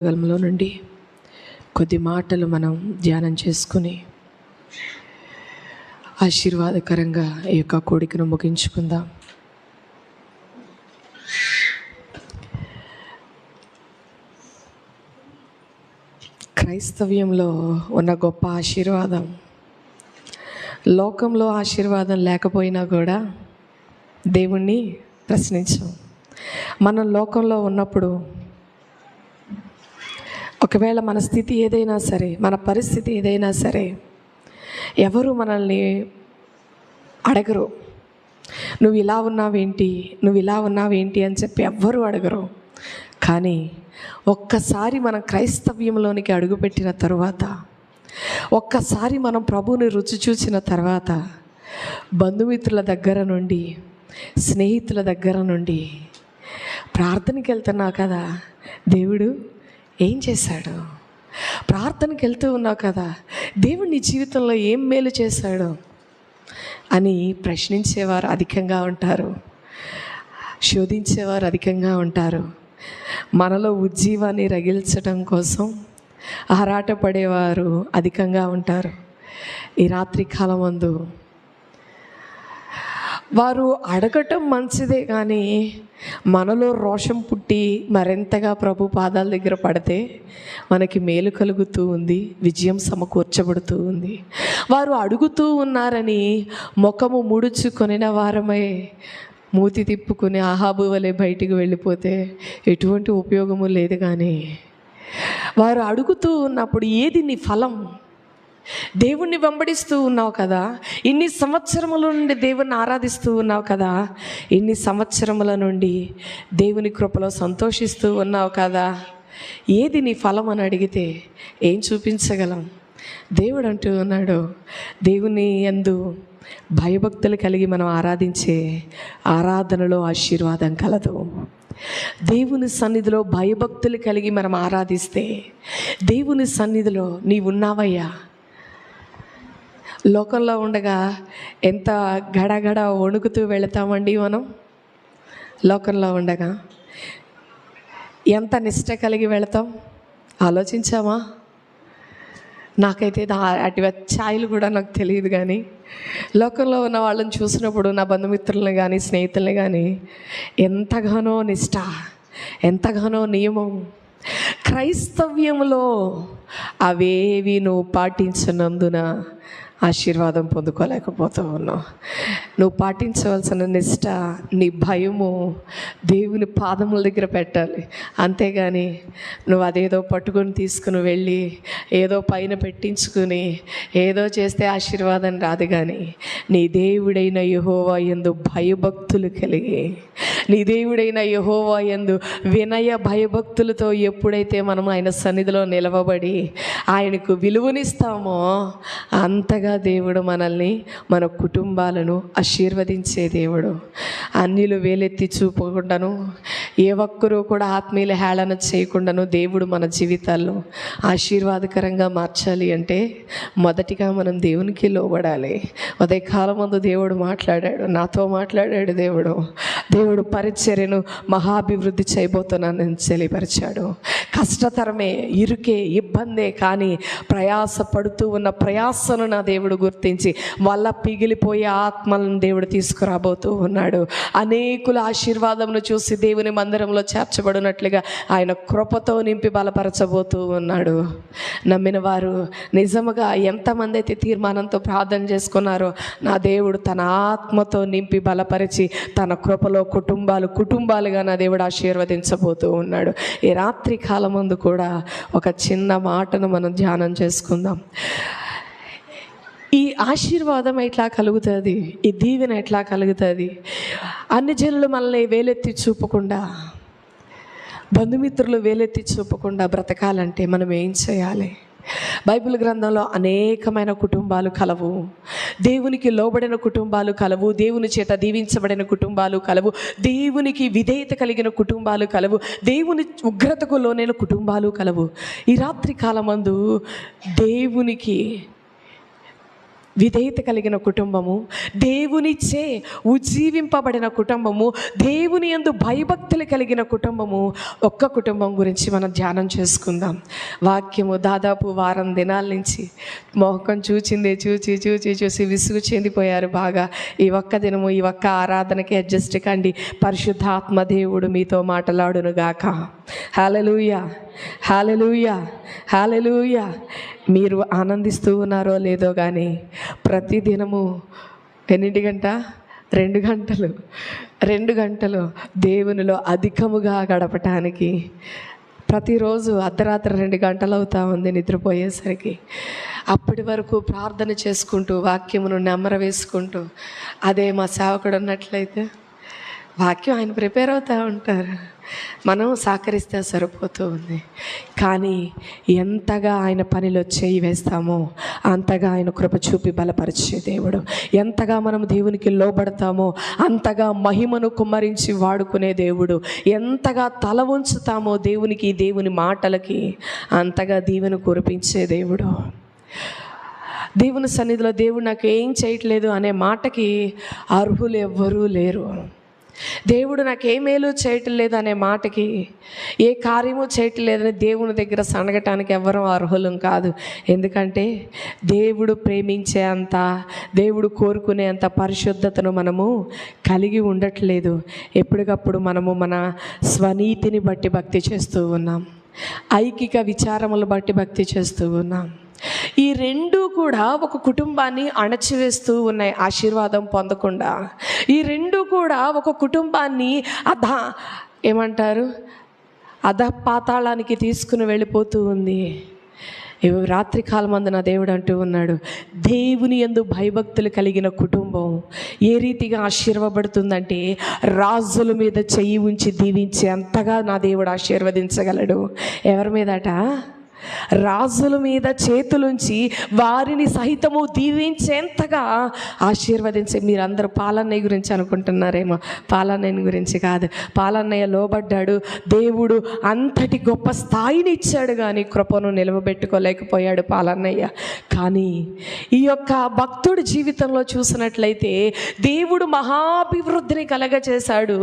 గలంలో నుండి కొద్ది మాటలు మనం ధ్యానం చేసుకుని ఆశీర్వాదకరంగా ఈ యొక్క కోడికను ముగించుకుందాం. క్రైస్తవ్యంలో ఉన్న గొప్ప ఆశీర్వాదం, లోకంలో ఆశీర్వాదం లేకపోయినా కూడా దేవుణ్ణి ప్రశ్నించాం. మనం లోకంలో ఉన్నప్పుడు ఒకవేళ మన స్థితి ఏదైనా సరే, మన పరిస్థితి ఏదైనా సరే, ఎవరు మనల్ని అడగరు. నువ్వు ఇలా ఉన్నావేంటి అని చెప్పి ఎవ్వరూ అడగరు. కానీ ఒక్కసారి మనం క్రైస్తవ్యంలోనికి అడుగుపెట్టిన తర్వాత, ఒక్కసారి మనం ప్రభువుని రుచి చూసిన తర్వాత, బంధుమిత్రుల దగ్గర నుండి, స్నేహితుల దగ్గర నుండి ప్రార్థనకి వెళ్తున్నావు కదా, దేవుడు ఏం చేశాడు? ప్రార్థనకి వెళ్తూ ఉన్నావు కదా, దేవుడు నీ జీవితంలో ఏం మేలు చేశాడు అని ప్రశ్నించేవారు అధికంగా ఉంటారు, శోధించేవారు అధికంగా ఉంటారు. మనలో ఉజ్జీవాన్ని రగిల్చడం కోసం ఆరాటపడేవారు అధికంగా ఉంటారు. ఈ రాత్రి కాలమందు వారు అడగటం మంచిదే, కానీ మనలో రోషం పుట్టి మరింతగా ప్రభు పాదాల దగ్గర పడితే మనకి మేలు కలుగుతూ ఉంది, విజయం సమకూర్చబడుతూ ఉంది. వారు అడుగుతూ ఉన్నారని ముఖము ముడుచుకొనిన వారమై మూతి తిప్పుకుని ఆహాబు వలె బయటికి వెళ్ళిపోతే ఎటువంటి ఉపయోగము లేదు. కానీ వారు అడుగుతూ ఉన్నప్పుడు ఏది నీ ఫలం? దేవుణ్ణి వెంబడిస్తూ ఉన్నావు కదా, ఇన్ని సంవత్సరముల నుండి దేవుణ్ణి ఆరాధిస్తూ ఉన్నావు కదా, ఇన్ని సంవత్సరముల నుండి దేవుని కృపలో సంతోషిస్తూ ఉన్నావు కదా, ఏది నీ ఫలం అని అడిగితే ఏం చూపించగలం? దేవుడు అంటూ ఉన్నాడు, దేవుని యందు భయభక్తులు కలిగి మనం ఆరాధించే ఆరాధనలో ఆశీర్వాదం కలదు. దేవుని సన్నిధిలో భయభక్తులు కలిగి మనం ఆరాధిస్తే, దేవుని సన్నిధిలో నీవున్నావయ్యా. లోకంలో ఉండగా ఎంత గడగడ వణుకుతూ వెళతామండి మనం. లోకంలో ఉండగా ఎంత నిష్ట కలిగి వెళతాం ఆలోచించామా? నాకైతే అటు ఛాయలు కూడా నాకు తెలియదు. కానీ లోకంలో ఉన్న వాళ్ళని చూసినప్పుడు, నా బంధుమిత్రులను కానీ స్నేహితుల్ని కానీ, ఎంతగానో నిష్ట, ఎంతగానో నియమం. క్రైస్తవ్యంలో అవేవి నువ్వు పాటించనందున ఆశీర్వాదం పొందుకోలేకపోతూ ఉన్నావు. నువ్వు పాటించవలసిన నిష్ట, నీ భయము దేవుని పాదముల దగ్గర పెట్టాలి. అంతేగాని నువ్వు అదేదో పట్టుకొని తీసుకుని వెళ్ళి ఏదో పైన పెట్టించుకుని ఏదో చేస్తే ఆశీర్వాదం రాదు. కానీ నీ దేవుడైన యెహోవా యందు భయభక్తులు కలిగి, నీ దేవుడైన యెహోవా యందు వినయ భయభక్తులతో ఎప్పుడైతే మనం ఆయన సన్నిధిలో నిలవబడి ఆయనకు విలువనిస్తామో, అంతగా దేవుడు మనల్ని, మన కుటుంబాలను ఆశీర్వదించే దేవుడు. అన్యులు వేలెత్తి చూపకుండాను, ఏ ఒక్కరూ కూడా ఆత్మీయుల హేళన చేయకుండాను దేవుడు మన జీవితాల్లో ఆశీర్వాదకరంగా మార్చాలి అంటే మొదటిగా మనం దేవునికి లోబడాలి. ఉదయకాలం ముందు దేవుడు మాట్లాడాడు, నాతో మాట్లాడాడు. దేవుడు పరిచర్యను మహాభివృద్ధి చేయబోతున్నానని తెలియపరిచాడు. కష్టతరమే, ఇరుకే, ఇబ్బందే, కానీ ప్రయాస పడుతూ ఉన్న ప్రయాసను నా దేవుడు గుర్తించి వల్ల పిగిలిపోయే ఆత్మలను దేవుడు తీసుకురాబోతూ ఉన్నాడు. అనేకుల ఆశీర్వాదమును చూసి దేవుని మందిరంలో చేర్చబడినట్లుగా ఆయన కృపతో నింపి బలపరచబోతూ ఉన్నాడు. నమ్మిన వారు నిజముగా ఎంతమంది అయితే తీర్మానంతో ప్రార్థన చేసుకున్నారో, నా దేవుడు తన ఆత్మతో నింపి బలపరిచి తన కృపలో కుటుంబాలుగా నా దేవుడు ఆశీర్వదించబోతూ ఉన్నాడు. ఈ రాత్రి కాలం ముందు కూడా ఒక చిన్న మాటను మనం ధ్యానం చేసుకుందాం. ఈ ఆశీర్వాదం ఎట్లా కలుగుతుంది? ఈ దీవెన ఎట్లా కలుగుతుంది? అన్ని జనులు మనల్ని వేలెత్తి చూపకుండా, బంధుమిత్రులు వేలెత్తి చూపకుండా బ్రతకాలంటే మనం ఏం చేయాలి? బైబిల్ గ్రంథంలో అనేకమైన కుటుంబాలు కలవు, దేవునికి లోబడిన కుటుంబాలు కలవు, దేవుని చేత దీవించబడిన కుటుంబాలు కలవు, దేవునికి విధేయత కలిగిన కుటుంబాలు కలవు, దేవుని ఉగ్రతకు లోనైన కుటుంబాలు కలవు. ఈ రాత్రి కాలమందు దేవునికి విధేయత కలిగిన కుటుంబము, దేవునిచ్చే ఉజ్జీవింపబడిన కుటుంబము, దేవుని యందు భయభక్తులు కలిగిన కుటుంబము. ఒక్క కుటుంబం గురించి మనం ధ్యానం చేసుకుందాం. వాక్యము దాదాపు వారం దినాల నుంచి మోహకం చూసి విసుగు చెందిపోయారు బాగా. ఈ ఒక్క దినము, ఈ ఒక్క ఆరాధనకి అడ్జస్ట్ కండి. పరిశుద్ధాత్మ దేవుడు మీతో మాట్లాడును గాక. హల్లెలూయా, హల్లెలూయా, హల్లెలూయా. మీరు ఆనందిస్తూ ఉన్నారో లేదో కానీ ప్రతిదినము ఎన్నింటి గంట 2 గంటలు దేవునిలో అధికముగా గడపటానికి ప్రతిరోజు అర్ధరాత్రి 2 గంటలు అవుతా ఉంది నిద్రపోయేసరికి. అప్పటి వరకు ప్రార్థన చేసుకుంటూ వాక్యమును నెమ్మర వేసుకుంటూ, అదే మా సేవకుడు ఉన్నట్లయితే వాక్యం ఆయన ప్రిపేర్ అవుతూ ఉంటారు, మనం సహకరిస్తే సరిపోతూ ఉంది. కానీ ఎంతగా ఆయన పనిలో చేయి వేస్తామో అంతగా ఆయన కృప చూపి బలపరిచే దేవుడు. ఎంతగా మనం దేవునికి లోబడతామో అంతగా మహిమను కుమ్మరించి వాడుకునే దేవుడు. ఎంతగా తల ఉంచుతామో దేవునికి, దేవుని మాటలకి, అంతగా దీవెను కురిపించే దేవుడు. దేవుని సన్నిధిలో దేవుడు నాకు ఏం చేయట్లేదు అనే మాటకి అర్హులు ఎవ్వరూ లేరు. దేవుడు నాకు ఏ మేలు చేయటం లేదు అనే మాటకి, ఏ కార్యము చేయటం లేదని దేవుని దగ్గర సనగటానికి ఎవ్వరూ అర్హులం కాదు. ఎందుకంటే దేవుడు ప్రేమించే అంత, దేవుడు కోరుకునే అంత పరిశుద్ధతను మనము కలిగి ఉండట్లేదు. ఎప్పటికప్పుడు మనము మన స్వనీతిని బట్టి భక్తి చేస్తూ ఉన్నాం, ఐకిక విచారములు బట్టి భక్తి చేస్తూ ఉన్నాం. ఈ రెండు కూడా ఒక కుటుంబాన్ని అణచివేస్తూ ఉన్నాయి ఆశీర్వాదం పొందకుండా. ఈ రెండు కూడా ఒక కుటుంబాన్ని పాతాళానికి తీసుకుని వెళ్ళిపోతూ ఉంది. రాత్రి కాలమందున దేవుడు అంటూ ఉన్నాడు, దేవుని యందు భయభక్తులు కలిగిన కుటుంబం ఏ రీతిగా ఆశీర్వబడుతుందంటే, రాజుల మీద చెయ్యి ఉంచి దీవించే అంతగా నా దేవుడు ఆశీర్వదించగలడు. ఎవరి మీదట? రాజుల మీద చేతులుంచి వారిని సహితము దీవించేంతగా ఆశీర్వదించే. మీరందరూ పాలన్నయ్య గురించి అనుకుంటున్నారేమో, పాలన్నయ్య గురించి కాదు. పాలన్నయ్య లోబడ్డాడు, దేవుడు అంతటి గొప్ప స్థాయిని ఇచ్చాడు, కానీ కృపను నిలవబెట్టుకోలేకపోయాడు పాలన్నయ్య. కానీ ఈ యొక్క భక్తుడి జీవితంలో చూసినట్లయితే దేవుడు మహాభివృద్ధిని కలగచేశాడు.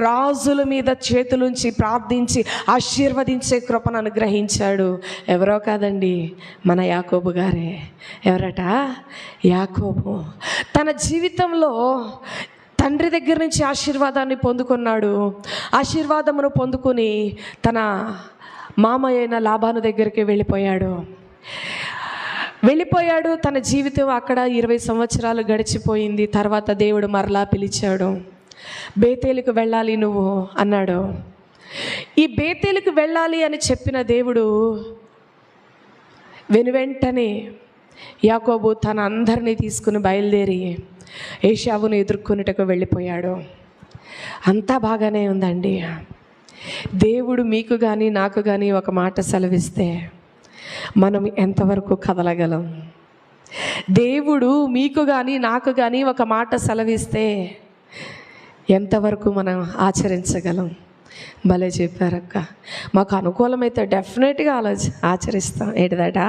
రాజుల మీద చేతులుంచి ప్రార్థించి ఆశీర్వదించే కృపను అనుగ్రహించాడు. ఎవరో కాదండి, మన యాకోబు గారే. ఎవరట? యాకోబు. తన జీవితంలో తండ్రి దగ్గర నుంచి ఆశీర్వాదాన్ని పొందుకున్నాడు. ఆశీర్వాదమును పొందుకొని తన మామయ్య అయిన లాబాను దగ్గరికి వెళ్ళిపోయాడు. తన జీవితం అక్కడ 20 సంవత్సరాలు గడిచిపోయింది. తర్వాత దేవుడు మరలా పిలిచాడు. బేతేలుకు వెళ్ళాలి నువ్వు అన్నాడు. ఈ బేతేలుకు వెళ్ళాలి అని చెప్పిన దేవుడు వెనువెంటనే యాకోబు తన అందరినీ తీసుకుని బయలుదేరి ఏశావును ఎదుర్కొనుటకు వెళ్ళిపోయాడు. అంతా బాగానే ఉందండి. దేవుడు మీకు కానీ నాకు కానీ ఒక మాట సెలవిస్తే మనం ఎంతవరకు కదలగలం? దేవుడు మీకు కానీ నాకు కానీ ఒక మాట సెలవిస్తే ఎంతవరకు మనం ఆచరించగలం? భలే చెప్పారక్క. మాకు అనుకూలమైతే డెఫినెట్గా ఆచరిస్తాం. ఏంటిదట?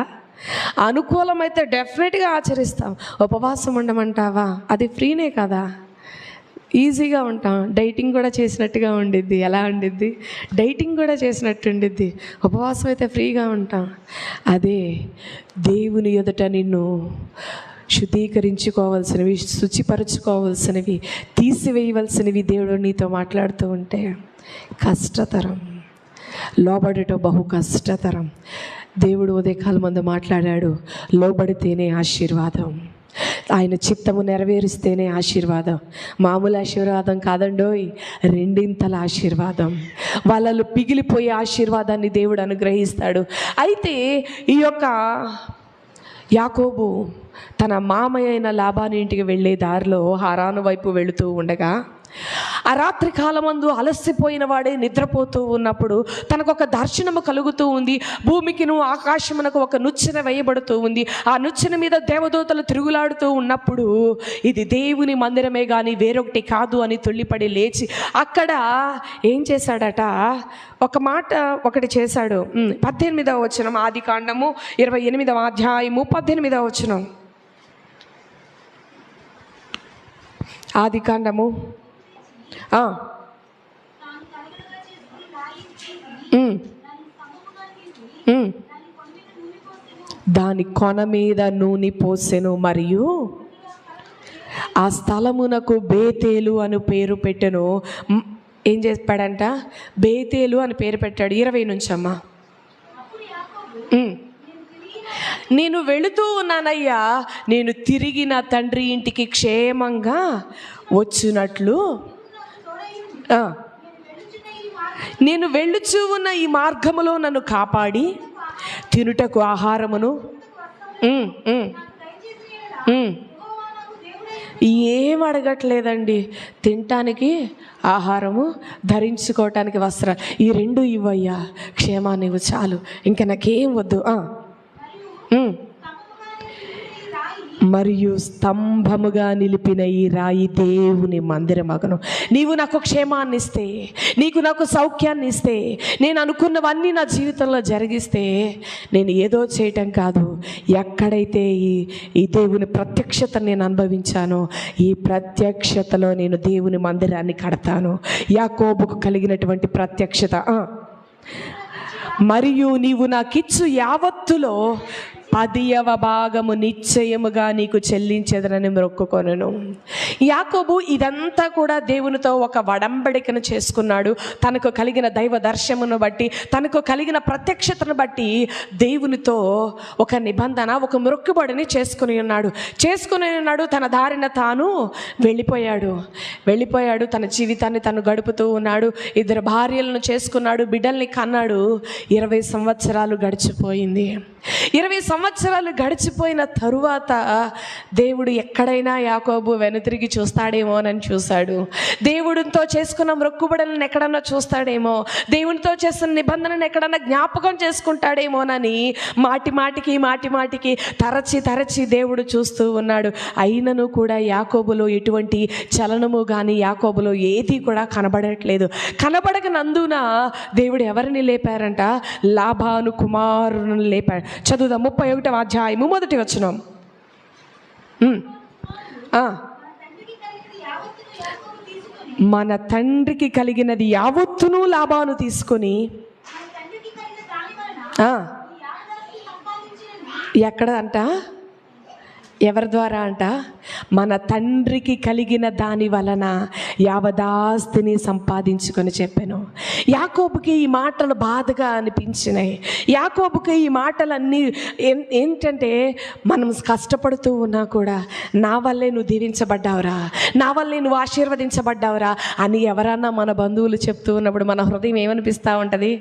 అనుకూలమైతే డెఫినెట్గా ఆచరిస్తాం. ఉపవాసం ఉండమంటావా? అది ఫ్రీనే కదా, ఈజీగా ఉంటాం. డైటింగ్ కూడా చేసినట్టుగా ఉండిద్ది. ఎలా ఉండిద్ది? డైటింగ్ కూడా చేసినట్టు ఉండిద్ది. ఉపవాసం అయితే ఫ్రీగా ఉంటాం. అదే దేవుని ఎదుట నిన్ను శుద్ధీకరించుకోవాల్సినవి, శుచిపరచుకోవాల్సినవి, తీసివేయవలసినవి దేవుడు నీతో మాట్లాడుతూ ఉంటే కష్టతరం. లోబడటం బహు కష్టతరం. దేవుడు ఉదయకాలం మందు మాట్లాడాడు, లోబడితేనే ఆశీర్వాదం, ఆయన చిత్తము నెరవేరిస్తేనే ఆశీర్వాదం. మామూలు ఆశీర్వాదం కాదండోయ్, 2 ఆశీర్వాదం. వాళ్ళలో పిగిలిపోయే ఆశీర్వాదాన్ని దేవుడు అనుగ్రహిస్తాడు. అయితే ఈ యొక్క యాకోబు తన మామయ్య అయిన లాబాను ఇంటికి వెళ్ళే దారిలో హారాను వైపు వెళుతూ ఉండగా, ఆ రాత్రి కాలమందు అలసిపోయిన వాడే నిద్రపోతూ ఉన్నప్పుడు తనకొక దర్శనము కలుగుతూ ఉంది. భూమికిను ఆకాశమునకు ఒక నుచ్చెన వేయబడుతూ ఉంది. ఆ నుచ్చెన మీద దేవదూతలు తిరుగులాడుతూ ఉన్నప్పుడు ఇది దేవుని మందిరమే కానీ వేరొకటి కాదు అని తుళ్ళిపడి లేచి అక్కడ ఏం చేశాడట? ఒకటి చేశాడు. 18వ వచనం, ఆది కాండము 28వ అధ్యాయము 18వ వచనం. ఆదికాండము దాని కొన మీద నూనె పోసెను, మరియు ఆ స్థలమునకు బేతేలు అని పేరు పెట్టెను. ఏం చెప్పాడంట? బేతేలు అని పేరు పెట్టాడు. 20 నుంచి అమ్మా. నేను వెళుతూ ఉన్నానయ్యా, నేను తిరిగి నా తండ్రి ఇంటికి క్షేమంగా వచ్చినట్లు నేను వెళ్ళుచూ ఉన్న ఈ మార్గములో నన్ను కాపాడి తినుటకు ఆహారమును ఏం అడగట్లేదండి. తినటానికి ఆహారము, ధరించుకోవటానికి వస్త్రాలు, ఈ 2 ఇవ్వయ్యా, క్షేమాన్ని ఇవ్వు చాలు, ఇంకా నాకేం వద్దు. మరియు స్తంభముగా నిలిపిన ఈ రాయి దేవుని మందిరమగును. నీవు నాకు క్షేమాన్ని ఇస్తే, నీకు నాకు సౌఖ్యాన్ని ఇస్తే, నేను అనుకున్నవన్నీ నా జీవితంలో జరిగిస్తే, నేను ఏదో చేయటం కాదు, ఎక్కడైతే ఈ దేవుని ప్రత్యక్షతను నేను అనుభవించానో ఈ ప్రత్యక్షతలో నేను దేవుని మందిరాన్ని కడతాను. యాకోబుకు కలిగినటువంటి ప్రత్యక్షత. మరియు నీవు నాకిచ్చు యావత్తులో 10వ భాగము నిశ్చయముగా నీకు చెల్లించేదనని మొక్కుకొనెను. యాకోబు ఇదంతా కూడా దేవునితో ఒక వడంబడికను చేసుకున్నాడు. తనకు కలిగిన దైవ దర్శనమును బట్టి, తనకు కలిగిన ప్రత్యక్షతను బట్టి దేవునితో ఒక నిబంధన, ఒక మొక్కుబడిని చేసుకుని ఉన్నాడు. తన దారిన తాను వెళ్ళిపోయాడు. తన జీవితాన్ని తను గడుపుతూ ఉన్నాడు. 2 భార్యలను చేసుకున్నాడు, బిడ్డల్ని కన్నాడు. 20 సంవత్సరాలు గడిచిపోయింది. 20 సంవత్సరాలు గడిచిపోయిన తరువాత దేవుడు ఎక్కడైనా యాకోబు వెనుతిరిగి చూస్తాడేమోనని చూశాడు. దేవుడితో చేసుకున్న మొక్కుబడులను ఎక్కడన్నా చూస్తాడేమో, దేవునితో చేస్తున్న నిబంధనను ఎక్కడన్నా జ్ఞాపకం చేసుకుంటాడేమోనని మాటిమాటికి తరచి దేవుడు చూస్తూ ఉన్నాడు. అయినను కూడా యాకోబులో ఎటువంటి చలనము కానీ, యాకోబులో ఏది కూడా కనబడట్లేదు. కనబడకనందున దేవుడు ఎవరిని లేపారంట? లాబాను కుమారుని లేపాడు. చదువుదాం 31వ అధ్యాయము 1వ వచనం. మన తండ్రికి కలిగినది యావత్తును లాబాను తీసుకొని ఎక్కడ అంట? ఎవరి ద్వారా అంట? మన తండ్రికి కలిగిన దాని వలన యావదాస్తిని సంపాదించుకొని చెప్పాను. యాకోబుకి ఈ మాటలు బాధగా అనిపించినాయి. యాకోబుకి ఈ మాటలన్నీ ఏంటంటే, మనం కష్టపడుతూ ఉన్నా కూడా నా వల్లే నువ్వు దీవించబడ్డావురా, నా వల్లే నువ్వు ఆశీర్వదించబడ్డావురా అని ఎవరన్నా మన బంధువులు చెప్తూ ఉన్నప్పుడు మన హృదయం ఏమనిపిస్తూ ఉంటుంది?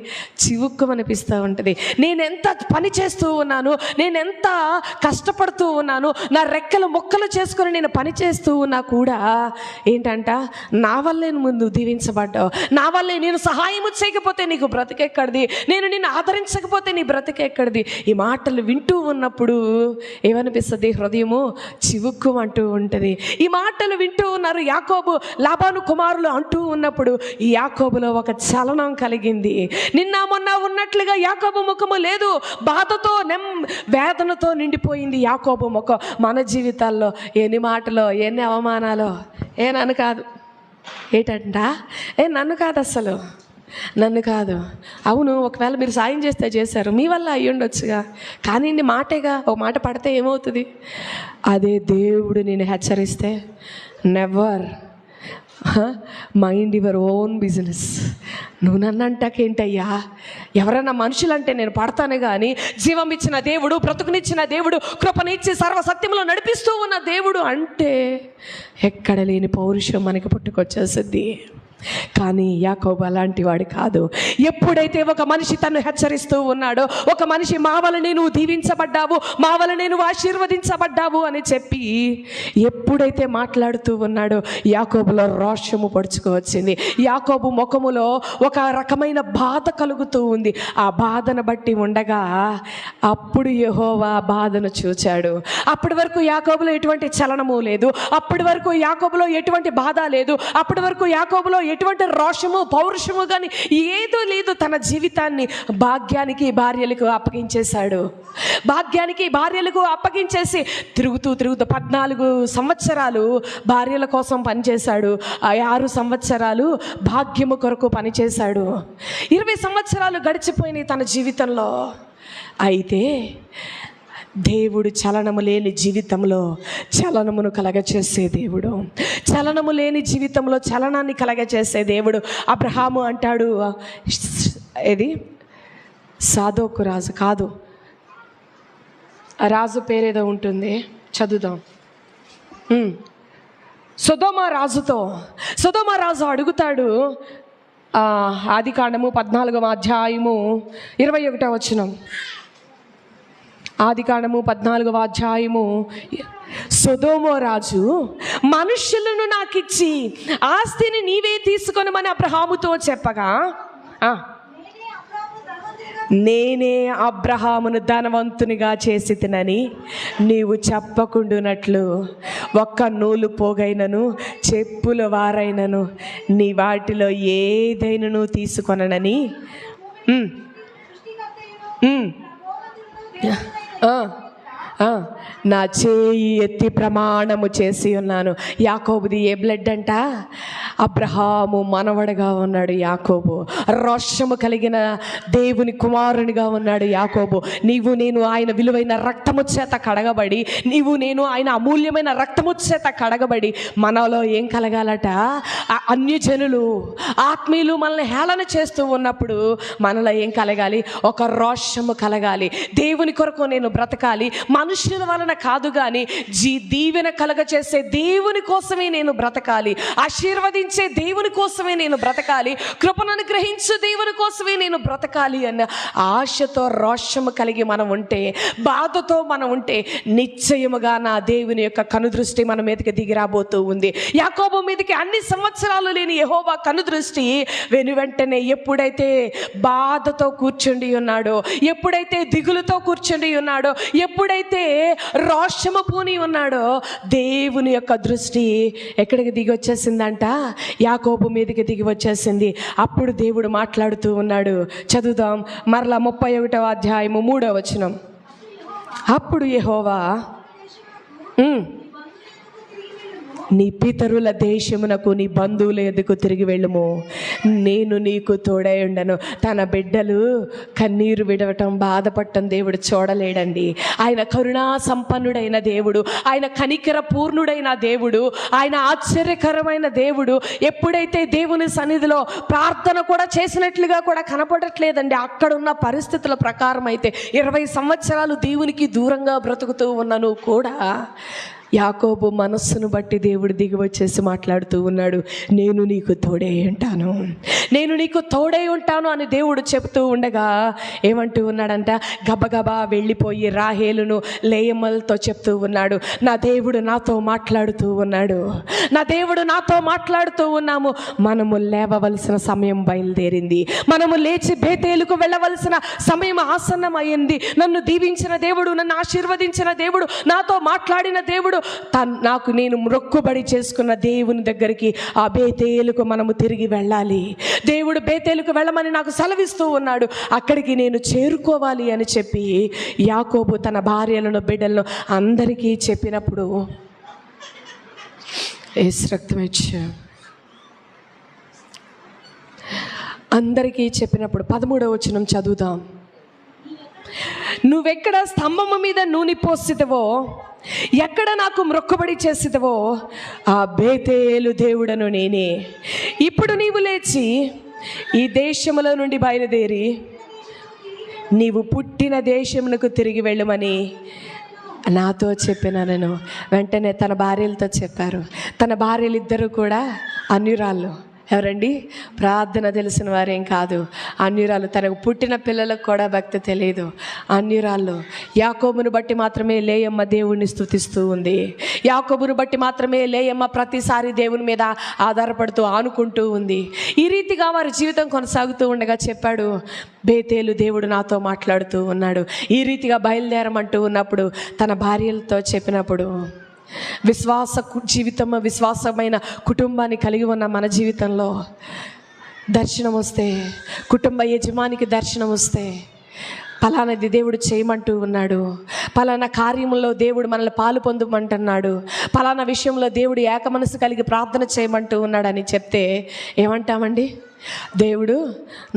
చివుక్కుమనిపిస్తూ ఉంటుంది. నేనెంత పని చేస్తూ ఉన్నాను, నేనెంత కష్టపడుతూ ఉన్నాను, నా రెక్కలు మొక్కలు చేసుకొని నేను పని చేస్తూ ఉన్నా కూడా ఏంటంట, నా వల్లే ముందు దీవించబడ్డావు, నా వల్లే, నేను సహాయము చేయకపోతే నీకు బ్రతికెక్కడిది, నేను నిన్ను ఆదరించకపోతే నీ బ్రతికెక్కడిది. ఈ మాటలు వింటూ ఉన్నప్పుడు ఏమనిపిస్తుంది? హృదయము చివుక్కు అంటూ ఉంటుంది. ఈ మాటలు వింటూ ఉన్నారు యాకోబు, లాబాను కుమారులు అంటూ ఉన్నప్పుడు ఈ యాకోబులో ఒక చలనం కలిగింది. నిన్న మొన్న ఉన్నట్లుగా యాకోబు ముఖము లేదు, బాధతో వేదనతో నిండిపోయింది యాకోబు ముఖం. మన జీవితాల్లో ఎన్ని మాటలో, ఎన్ని అవమానాలో, నన్ను కాదు, ఏంటంట, నన్ను కాదు, అసలు నన్ను కాదు. అవును, ఒకవేళ మీరు సాయం చేస్తే చేశారు, మీ వల్ల అయ్యి ఉండొచ్చుగా, కానీ మాటేగా, ఒక మాట పడితే ఏమవుతుంది? అదే దేవుడు నేను హెచ్చరిస్తే, never mind your own business. నువ్వు నన్ను అంటాకేంటయ్యా? ఎవరైనా మనుషులంటే నేను పడతాను, కానీ జీవం ఇచ్చిన దేవుడు, బ్రతుకునిచ్చిన దేవుడు, కృపనిచ్చి సర్వసత్యంలో నడిపిస్తూ ఉన్న దేవుడు అంటే ఎక్కడ లేని పౌరుషం మనకి పుట్టుకొచ్చేస్తుంది. కానీ యాకోబు అలాంటి వాడు కాదు. ఎప్పుడైతే ఒక మనిషి తను హెచ్చరిస్తూ ఉన్నాడో, ఒక మనిషి మా వలనే నువ్వు దీవించబడ్డావు, మా వలనే నువ్వు ఆశీర్వదించబడ్డావు అని చెప్పి ఎప్పుడైతే మాట్లాడుతూ ఉన్నాడో యాకోబులో రోషము పొడుచుకువచ్చింది. యాకోబు ముఖములో ఒక రకమైన బాధ కలుగుతూ ఉంది. ఆ బాధను బట్టి ఉండగా అప్పుడు యెహోవా బాధను చూచాడు. అప్పటి వరకు యాకోబులో ఎటువంటి చలనము లేదు, అప్పటి వరకు యాకోబులో ఎటువంటి బాధ లేదు, అప్పటి వరకు యాకోబులో ఎటువంటి రోషము పౌరుషము కానీ ఏదో లేదు. తన జీవితాన్ని భాగ్యానికి భార్యలకు అప్పగించేశాడు. భాగ్యానికి భార్యలకు అప్పగించేసి తిరుగుతూ 14 సంవత్సరాలు భార్యల కోసం పనిచేశాడు. 6 సంవత్సరాలు భాగ్యము కొరకు పనిచేశాడు. 20 సంవత్సరాలు గడిచిపోయినాయి తన జీవితంలో. అయితే దేవుడు చలనము లేని జీవితంలో చలనమును కలగచేసే దేవుడు, చలనము లేని జీవితంలో చలనాన్ని కలగచేసే దేవుడు. అబ్రహాము అంటాడు, ఏది సాదోకు రాజు కాదు, ఆ రాజు పేరేదో ఉంటుంది, చదువుదాం. సొదొమ రాజు అడుగుతాడు, ఆదికాండము 14వ అధ్యాయము 21వ వచనం. ఆదికాండము 14వ అధ్యాయము. సొదొమ రాజు మనుష్యులను నాకిచ్చి ఆస్తిని నీవే తీసుకొనమని అబ్రహాముతో చెప్పగా, నేనే అబ్రహామును ధనవంతునిగా చేసి తినని నీవు చెప్పకుండునట్లు ఒక్క నూలు పోగైనను చెప్పుల వారైనను నీ వాటిలో ఏదైనను తీసుకొననని నా చేయి ఎత్తి ప్రమాణము చేసి ఉన్నాను. యాకోబుది ఏ బ్లడ్ అంట? అబ్రహాము మనవడగా ఉన్నాడు యాకోబు. రోషము కలిగిన దేవుని కుమారునిగా ఉన్నాడు యాకోబు. నీవు నేను ఆయన విలువైన రక్తము చేత కడగబడి, నీవు నేను ఆయన అమూల్యమైన రక్తము చేత కడగబడి మనలో ఏం కలగాలట? అన్యజనులు ఆత్మీయులు మనల్ని హేళన చేస్తూ ఉన్నప్పుడు మనలో ఏం కలగాలి? ఒక రోషము కలగాలి. దేవుని కొరకు నేను బ్రతకాలి, మనుషుల వలన కాదు కానీ దీవెన కలగ చేసే దేవుని కోసమే నేను బ్రతకాలి, ఆశీర్వదించే దేవుని కోసమే నేను బ్రతకాలి, కృపను అనుగ్రహించే దేవుని కోసమే నేను బ్రతకాలి అన్న ఆశతో రోషము కలిగి మనం ఉంటే, బాధతో మనం ఉంటే నిశ్చయముగా నా దేవుని యొక్క కనుదృష్టి మన మీదకి దిగిరాబోతూ ఉంది. యాకోబు మీదకి అన్ని సంవత్సరాలు లేని యెహోవా కనుదృష్టి వెనువెంటనే ఎప్పుడైతే బాధతో కూర్చుండి ఉన్నాడో, ఎప్పుడైతే దిగులుతో కూర్చుండి ఉన్నాడో, ఎప్పుడైతే రోషము పూని ఉన్నాడో, దేవుని యొక్క దృష్టి ఎక్కడికి దిగి వచ్చేసిందంట? యాకోబు మీదకి దిగి వచ్చేసింది. అప్పుడు దేవుడు మాట్లాడుతూ ఉన్నాడు. చదువుదాం మరలా 31వ అధ్యాయము 3వ వచనం. అప్పుడు యెహోవా నీ పితరుల దేశమునకు నీ బంధువుల ఎదుకు తిరిగి వెళ్ళుము, నేను నీకు తోడై ఉండను. తన బిడ్డలు కన్నీరు విడవటం, బాధపడటం దేవుడు చూడలేడండి. ఆయన కరుణా సంపన్నుడైన దేవుడు, ఆయన కనికర పూర్ణుడైన దేవుడు, ఆయన ఆశ్చర్యకరమైన దేవుడు. ఎప్పుడైతే దేవుని సన్నిధిలో ప్రార్థన కూడా చేసినట్లుగా కూడా కనపడట్లేదండి. అక్కడున్న పరిస్థితుల ప్రకారం అయితే 20 సంవత్సరాలు దేవునికి దూరంగా బ్రతుకుతూ ఉన్నను కూడా యాకోబు మనస్సును బట్టి దేవుడు దిగి వచ్చేసి మాట్లాడుతూ ఉన్నాడు, నేను నీకు తోడై ఉంటాను, నేను నీకు తోడై ఉంటాను అని దేవుడు చెప్తూ ఉండగా ఏమంటూ ఉన్నాడంట? గబగబా వెళ్ళిపోయి రాహేలును లేయమ్మలతో చెప్తూ ఉన్నాడు, నా దేవుడు నాతో మాట్లాడుతూ ఉన్నాడు, నా దేవుడు నాతో మాట్లాడుతూ ఉన్నాము. మనము లేవవలసిన సమయం బయలుదేరింది, మనము లేచి బేతేలుకు వెళ్ళవలసిన సమయం ఆసన్నమైంది. నన్ను దీవించిన దేవుడు, నన్ను ఆశీర్వదించిన దేవుడు, నాతో మాట్లాడిన దేవుడు, నాకు నేను మొక్కుబడి చేసుకున్న దేవుని దగ్గరికి, ఆ బేతేలుకు మనము తిరిగి వెళ్ళాలి. దేవుడు బేతేలుకు వెళ్ళమని నాకు సెలవిస్తూ ఉన్నాడు, అక్కడికి నేను చేరుకోవాలి అని చెప్పి యాకోబు తన భార్యలను బిడ్డలను అందరికీ చెప్పినప్పుడు యేసు రక్తం ఇచ్చా అందరికీ చెప్పినప్పుడు 13వ వచనం చదువుదాం. నువ్వెక్కడ స్తంభము మీద నూనె పోసితవో, ఎక్కడ నాకు మొక్కుబడి చేసితవో, ఆ బేతేలు దేవుడను నేనే. ఇప్పుడు నీవు లేచి ఈ దేశముల నుండి బయలుదేరి నీవు పుట్టిన దేశమునకు తిరిగి వెళ్ళమని నాతో చెప్పిన నేను. వెంటనే తన భార్యలతో చెప్పారు. తన భార్యలు ఇద్దరు కూడా అన్యురాళ్ళు. ఎవరండి? ప్రార్థన తెలిసిన వారేం కాదు, అన్యురాలు. తనకు పుట్టిన పిల్లలకు కూడా భక్తి తెలియదు, అన్యురాళ్ళు. యాకోబును బట్టి మాత్రమే లేయమ్మ దేవుణ్ణి స్తుతిస్తూ ఉంది. యాకోబును బట్టి మాత్రమే లేయమ్మ ప్రతిసారి దేవుని మీద ఆధారపడుతూ ఆనుకుంటూ ఉంది. ఈ రీతిగా వారి జీవితం కొనసాగుతూ ఉండగా చెప్పాడు, బేతేలు దేవుడు నాతో మాట్లాడుతూ ఉన్నాడు. ఈ రీతిగా బయలుదేరమంటూ ఉన్నప్పుడు తన భార్యలతో చెప్పినప్పుడు విశ్వాసమైన కుటుంబాన్ని కలిగి ఉన్న మన జీవితంలో దర్శనం వస్తే, కుటుంబ యజమానికి దర్శనం వస్తే, పలానాది దేవుడు చేయమంటూ ఉన్నాడు, పలానా కార్యంలో దేవుడు మనల్ని పాలు పొందమంటున్నాడు, పలానా విషయంలో దేవుడు ఏక మనసు కలిగి ప్రార్థన చేయమంటూ ఉన్నాడు అని చెప్తే ఏమంటామండి? దేవుడు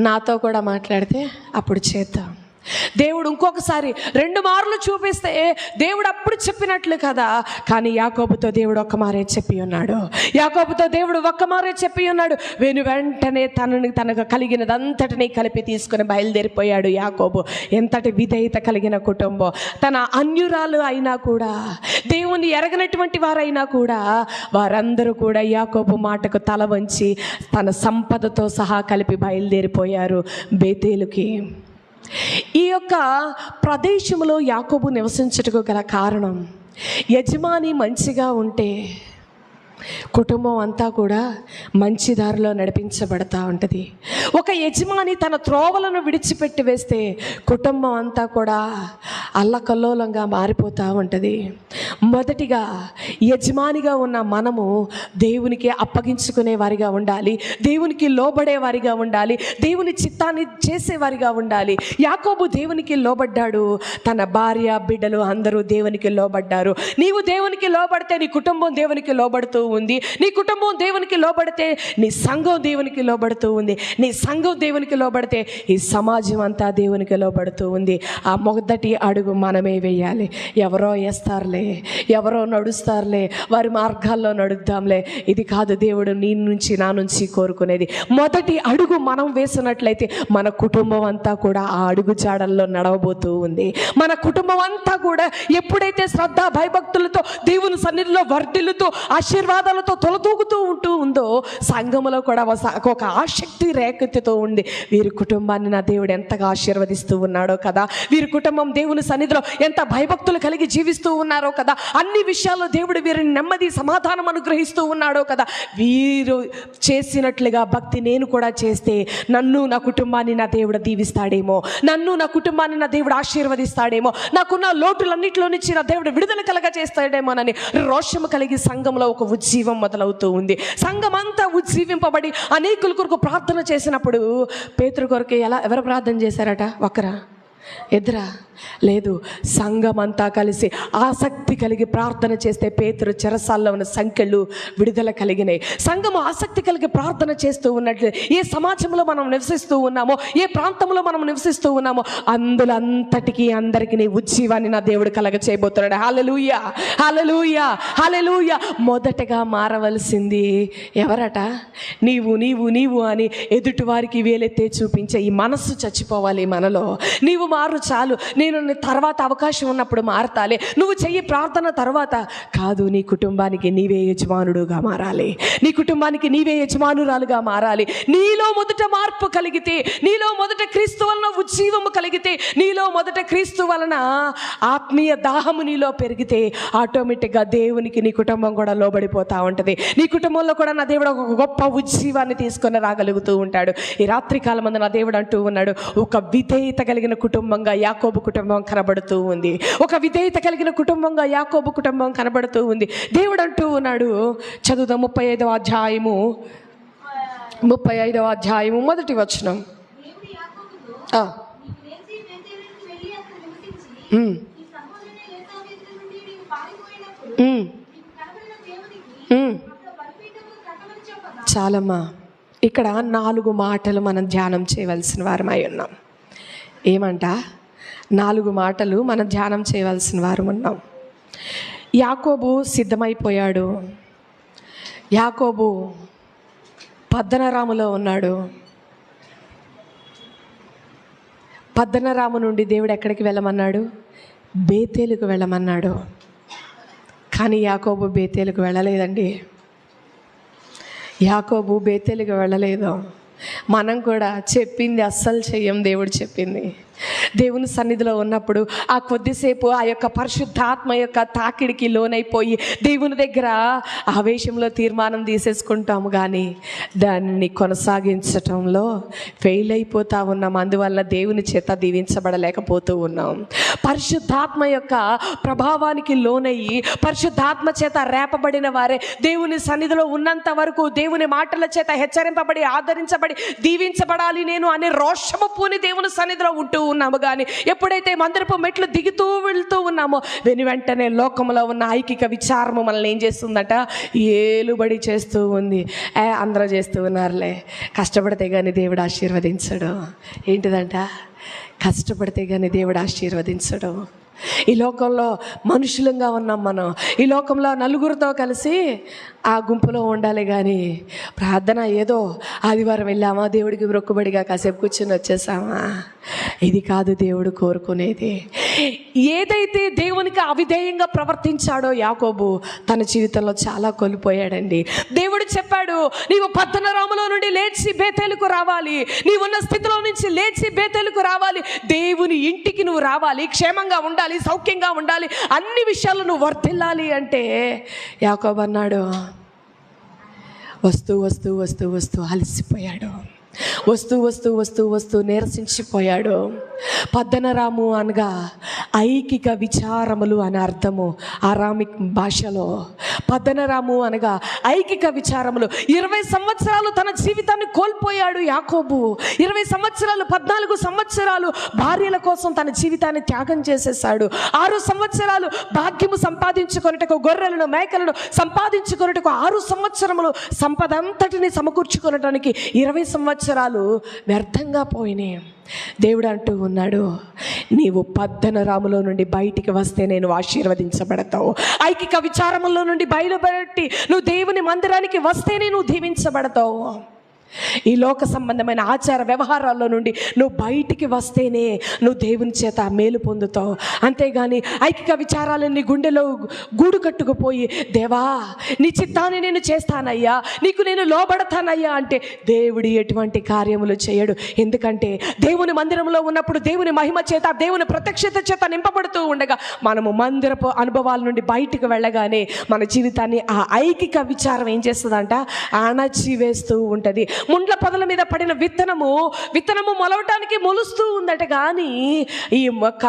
నాతో కూడా మాట్లాడితే అప్పుడు చేద్దాం. దేవుడు ఇంకొకసారి 2 మార్లు చూపిస్తే దేవుడు అప్పుడు చెప్పినట్లు కదా. కానీ యాకోబుతో దేవుడు ఒక్కమారే చెప్పి ఉన్నాడు. యాకోబుతో దేవుడు ఒక్కమారే చెప్పి ఉన్నాడు. వెంటనే తనకు కలిగినదంతటినీ కలిపి తీసుకుని బయలుదేరిపోయాడు యాకోబు. ఎంతటి విధేయత కలిగిన కుటుంబం. తన అన్యురాలు అయినా కూడా, దేవుని ఎరగనటువంటి వారైనా కూడా, వారందరూ కూడా యాకోబు మాటకు తల వంచి తన సంపదతో సహా కలిపి బయలుదేరిపోయారు బేతేలుకి. ఈ యొక్క ప్రదేశంలో యాకోబు నివసించుటకు గల కారణం, యజమాని మంచిగా ఉంటే కుటుంబం అంతా కూడా మంచి దారిలో నడిపించబడతా ఉంటుంది. ఒక యజమాని తన త్రోవలను విడిచిపెట్టి వేస్తే కుటుంబం అంతా కూడా అల్లకల్లోలంగా మారిపోతూ ఉంటుంది. మొదటిగా యజమానిగా ఉన్న మనము దేవునికి అప్పగించుకునే వారిగా ఉండాలి, దేవునికి లోబడే వారిగా ఉండాలి, దేవుని చిత్తాన్ని చేసేవారిగా ఉండాలి. యాకోబు దేవునికి లోబడ్డాడు, తన భార్య బిడ్డలు అందరూ దేవునికి లోబడ్డారు. నీవు దేవునికి లోబడితే నీ కుటుంబం దేవునికి లోబడుతూ ఉంది, నీ కుటుంబం దేవునికి లోబడితే నీ సంఘం దేవునికి లోబడుతూ ఉంది, నీ సంఘం దేవునికి లోబడితే ఈ సమాజం అంతా దేవునికి లోబడుతూ ఉంది. ఆ మొదటి అడుగు మనమే వేయాలి. ఎవరో వేస్తారులే, ఎవరో నడుస్తారులే, వారి మార్గాల్లో నడుద్దాంలే, ఇది కాదు దేవుడు నీ నుంచి నా నుంచి కోరుకునేది. మొదటి అడుగు మనం వేసినట్లయితే మన కుటుంబం అంతా కూడా ఆ అడుగు జాడల్లో నడవబోతూ ఉంది. మన కుటుంబం అంతా కూడా ఎప్పుడైతే శ్రద్ధ భయభక్తులతో దేవుని సన్నిధిలో వర్ధిల్లుతూ ఆశీర్వాదాలతో తొలతూగుతూ ఉందో, సంఘములో కూడా ఒక ఆసక్తి రేకెత్తుతూ ఉంది. వీరి కుటుంబాన్ని నా దేవుడు ఎంతగా ఆశీర్వదిస్తూ ఉన్నాడో కదా, వీరి కుటుంబం దేవుని సన్నిధిలో ఎంత భయభక్తులు కలిగి జీవిస్తూ ఉన్నారో కదా, అన్ని విషయాల్లో దేవుడు వీరిని నెమ్మది సమాధానం అనుగ్రహిస్తూ ఉన్నాడో కదా. వీరు చేసినట్లుగా భక్తి నేను కూడా చేస్తే నన్ను నా కుటుంబాన్ని నా దేవుడు దీవిస్తాడేమో, నన్ను నా కుటుంబాన్ని నా దేవుడు ఆశీర్వదిస్తాడేమో, నాకున్న లోటులన్నింటిలో నుంచి నా దేవుడు విడుదల కలగ చేస్తాడేమోనని రోషము కలిగి సంఘంలో ఒక ఉజ్జీవం మొదలవుతూ ఉంది. సంఘం అంతా ఉజ్జీవింపబడి అనేకుల కొరకు ప్రార్థన చేసినప్పుడు పేతురు కొరకు ఎవరు ప్రార్థన చేశారట? ఒకరా? ఎదురా? లేదు, సంఘమంతా కలిసి ఆసక్తి కలిగి ప్రార్థన చేస్తే పేతురు చెరసాల్లో ఉన్న సంఖ్యలు విడుదల కలిగినాయి. సంఘము ఆసక్తి కలిగి ప్రార్థన చేస్తూ ఉన్నట్లు ఏ సమాజంలో మనం నివసిస్తూ ఉన్నామో, ఏ ప్రాంతంలో మనం నివసిస్తూ ఉన్నామో అందులో అందరికీ ఉజ్జీవాన్ని నా దేవుడు కలగ చేయబోతున్నాడు. హల్లెలూయా, హల్లెలూయా, హల్లెలూయా. మొదటగా మారవలసింది ఎవరట? నీవు నీవు నీవు అని ఎదుటి వారికి వేలెత్తే చూపించే ఈ మనస్సు చచ్చిపోవాలి మనలో. నీవు మారు చాలు, నేను తర్వాత అవకాశం ఉన్నప్పుడు మారతాలే, నువ్వు చెయ్యి ప్రార్థన తర్వాత కాదు. నీ కుటుంబానికి నీవే యజమానుడుగా మారాలి, నీ కుటుంబానికి నీవే యజమానురాలుగా మారాలి. నీలో మొదట మార్పు కలిగితే, నీలో మొదట క్రీస్తు వలన ఉజ్జీవము కలిగితే, నీలో మొదట క్రీస్తు వలన ఆత్మీయ దాహము నీలో పెరిగితే ఆటోమేటిక్గా దేవునికి నీ కుటుంబం కూడా లోబడిపోతూ ఉంటుంది. నీ కుటుంబంలో కూడా నా దేవుడు ఒక గొప్ప ఉజ్జీవాన్ని తీసుకొని రాగలుగుతూ ఉంటాడు. ఈ రాత్రి కాలం మందు నా దేవుడు అంటూ ఉన్నాడు, ఒక విధేయత కలిగిన కుటుంబంగా యాకోబు కుటుంబం కనబడుతూ ఉంది. ఒక విధేయత కలిగిన కుటుంబంగా యాకోబు కుటుంబం కనబడుతూ ఉంది. దేవుడు అంటూ ఉన్నాడు, చదువుదాం 35వ అధ్యాయము 1వ వచనం. చాలమ్మా, ఇక్కడ 4 మాటలు మనం ధ్యానం చేయవలసిన వారమై ఉన్నాం. ఏమంట? 4 మాటలు మనం ధ్యానం చేయవలసిన వారు ఉన్నాం. యాకోబు సిద్ధమైపోయాడు. యాకోబు పద్దనరాములో ఉన్నాడు. పద్దనరాము నుండి దేవుడు ఎక్కడికి వెళ్ళమన్నాడు? బేతేలుకు వెళ్ళమన్నాడు. కానీ యాకోబు బేతేలుకు వెళ్ళలేదండి. యాకోబు బేతేలుకు వెళ్ళలేదు. మనం కూడా చెప్పింది అస్సలు చెయ్యం. దేవుడు చెప్పింది దేవుని సన్నిధిలో ఉన్నప్పుడు ఆ కొద్దిసేపు ఆ యొక్క పరిశుద్ధాత్మ యొక్క తాకిడికి లోనైపోయి దేవుని దగ్గర ఆవేశంలో తీర్మానం తీసేసుకుంటాము, కానీ దానిని కొనసాగించటంలో ఫెయిల్ అయిపోతూ ఉన్నాం. అందువల్ల దేవుని చేత దీవించబడలేకపోతూ ఉన్నాం. పరిశుద్ధాత్మ యొక్క ప్రభావానికి లోనయ్యి పరిశుద్ధాత్మ చేత రేపబడిన వారే దేవుని సన్నిధిలో ఉన్నంత వరకు దేవుని మాటల చేత హెచ్చరింపబడి ఆదరించబడి దీవించబడాలి నేను అనే రోషము పూని దేవుని సన్నిధిలో ఉంటూ ఉన్నాము. కానీ ఎప్పుడైతే మందిరపు మెట్లు దిగుతూ వెళ్తూ ఉన్నామో వెంటనే లోకంలో ఉన్న ఐకిక విచారము మనల్ని ఏం చేస్తుందట, ఏలుబడి చేస్తూ ఉంది. అందరూ చేస్తూ ఉన్నారులే, కష్టపడితే కానీ దేవుడు ఆశీర్వదించడు. ఏంటిదంట, కష్టపడితే కానీ దేవుడు ఆశీర్వదించడు. ఈ లోకంలో మనుషులంగా ఉన్నాం మనం. ఈ లోకంలో నలుగురితో కలిసి ఆ గుంపులో ఉండాలి, కానీ ప్రార్థన ఏదో ఆదివారం వెళ్ళామా, దేవుడికి మొక్కుబడిగా కాసేపు కూర్చొని వచ్చేసామా, ఇది కాదు దేవుడు కోరుకునేది. ఏదైతే దేవునికి అవిధేయంగా ప్రవర్తించాడో యాకోబు తన జీవితంలో చాలా కోల్పోయాడండి. దేవుడు చెప్పాడు, నీవు పద్దనరాములో నుండి లేచి బేతేలుకు రావాలి, నీవున్న స్థితిలో నుంచి లేచి బేతేలుకు రావాలి, దేవుని ఇంటికి నువ్వు రావాలి, క్షేమంగా ఉండాలి, సౌఖ్యంగా ఉండాలి, అన్ని విషయాలు నువ్వు వర్ధిల్లాలి అంటే యాకోబు అన్నాడు, వస్తూ వస్తూ వస్తూ వస్తూ అలసిపోయాడు, వస్తూ వస్తూ వస్తూ వస్తూ నీరసించిపోయాడు. పద్దనరాము అనగా ఐకిక విచారములు అని అర్థము ఆరామిక్ భాషలో. పద్దనరాము అనగా ఐకిక విచారములు. 20 సంవత్సరాలు తన జీవితాన్ని కోల్పోయాడు యాకోబు. 20 సంవత్సరాలు 14 సంవత్సరాలు భార్యల కోసం తన జీవితాన్ని త్యాగం చేసేసాడు. 6 సంవత్సరాలు భాగ్యము సంపాదించుకొనుటకు, గొర్రెలను మేకలను సంపాదించుకొనుటకు 6 సంవత్సరములు సంపద అంతటిని సమకూర్చుకొనటానికి 20 సంవత్సరాలు వ్యర్థంగా పోయినాయి. దేవుడు అంటూ ఉన్నాడు, నీవు పద్దనరాములో నుండి బయటికి వస్తే నేను ఆశీర్వదించబడతావు. ఐకిక విచారములో నుండి బయలుపెట్టి నువ్వు దేవుని మందిరానికి వస్తేనే నువ్వు దీవించబడతావు. ఈ లోక సంబంధమైన ఆచార వ్యవహారాల్లో నుండి నువ్వు బయటికి వస్తేనే నువ్వు దేవుని చేత మేలు పొందుతావు. అంతేగాని ఐకిక విచారాలన్నీ గుండెలో గూడు కట్టుకుపోయి, దేవా నీ చిత్తాన్ని నేను చేస్తానయ్యా, నీకు నేను లోబడతానయ్యా అంటే దేవుడు ఎటువంటి కార్యములు చేయడు. ఎందుకంటే దేవుని మందిరంలో ఉన్నప్పుడు దేవుని మహిమ చేత, దేవుని ప్రత్యక్షత చేత నింపబడుతూ ఉండగా మనము మందిరపు అనుభవాల నుండి బయటికి వెళ్ళగానే మన జీవితాన్ని ఆ ఐకిక విచారం ఏం చేస్తుందంట, అణచివేస్తూ ఉంటుంది. ముండ్ల పొదల మీద పడిన విత్తనము మొలవటానికి మొలుస్తూ ఉందట, కానీ ఈ మొక్క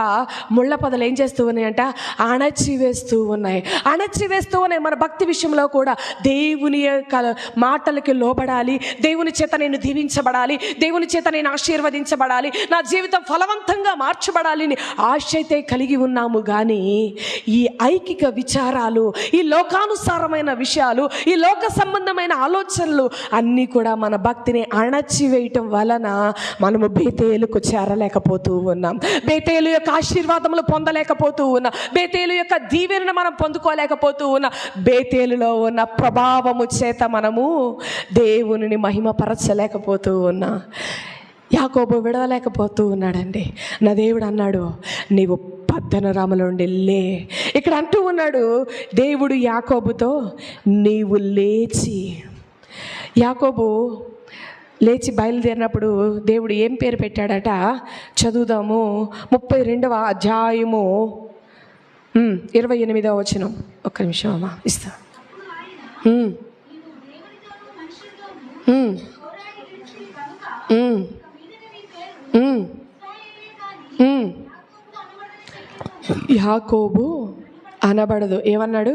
ముళ్ళ పొదలు ఏం చేస్తూ ఉన్నాయంట, అణచివేస్తూ ఉన్నాయి. మన భక్తి విషయంలో కూడా దేవుని యొక్క మాటలకి లోబడాలి, దేవుని చేత నేను దీవించబడాలి, దేవుని చేత నేను ఆశీర్వదించబడాలి, నా జీవితం ఫలవంతంగా మార్చబడాలి అని ఆశ అయితే కలిగి ఉన్నాము. కానీ ఈ ఐకిక విచారాలు, ఈ లోకానుసారమైన విషయాలు, ఈ లోక సంబంధమైన ఆలోచనలు అన్నీ కూడా మన భక్తిని అణచివేయటం వలన మనము బేతేలుకు చేరలేకపోతూ ఉన్నాం, బేతేలు యొక్క ఆశీర్వాదములు పొందలేకపోతూ ఉన్నాం, బేతేలు యొక్క దీవెనను మనం పొందుకోలేకపోతూ ఉన్నాం. బేతేలులో ఉన్న ప్రభావము చేత మనము దేవునిని మహిమపరచలేకపోతూ ఉన్నాం. యాకోబు విడవలేకపోతూ ఉన్నాడండి. నా దేవుడు అన్నాడు, నీవు పద్దనరాములో నుండి లే. ఇక్కడ అంటూ ఉన్నాడు దేవుడు యాకోబుతో, నీవు లేచి. యాకోబు లేచి బయలుదేరినప్పుడు దేవుడు ఏం పేరు పెట్టాడట, చదువుదాము. 32వ అధ్యాయము 28వ వచనం. ఒక్క నిమిషం అమ్మా, ఇస్తా. యాకోబు అనబడదు, ఏమన్నాడు,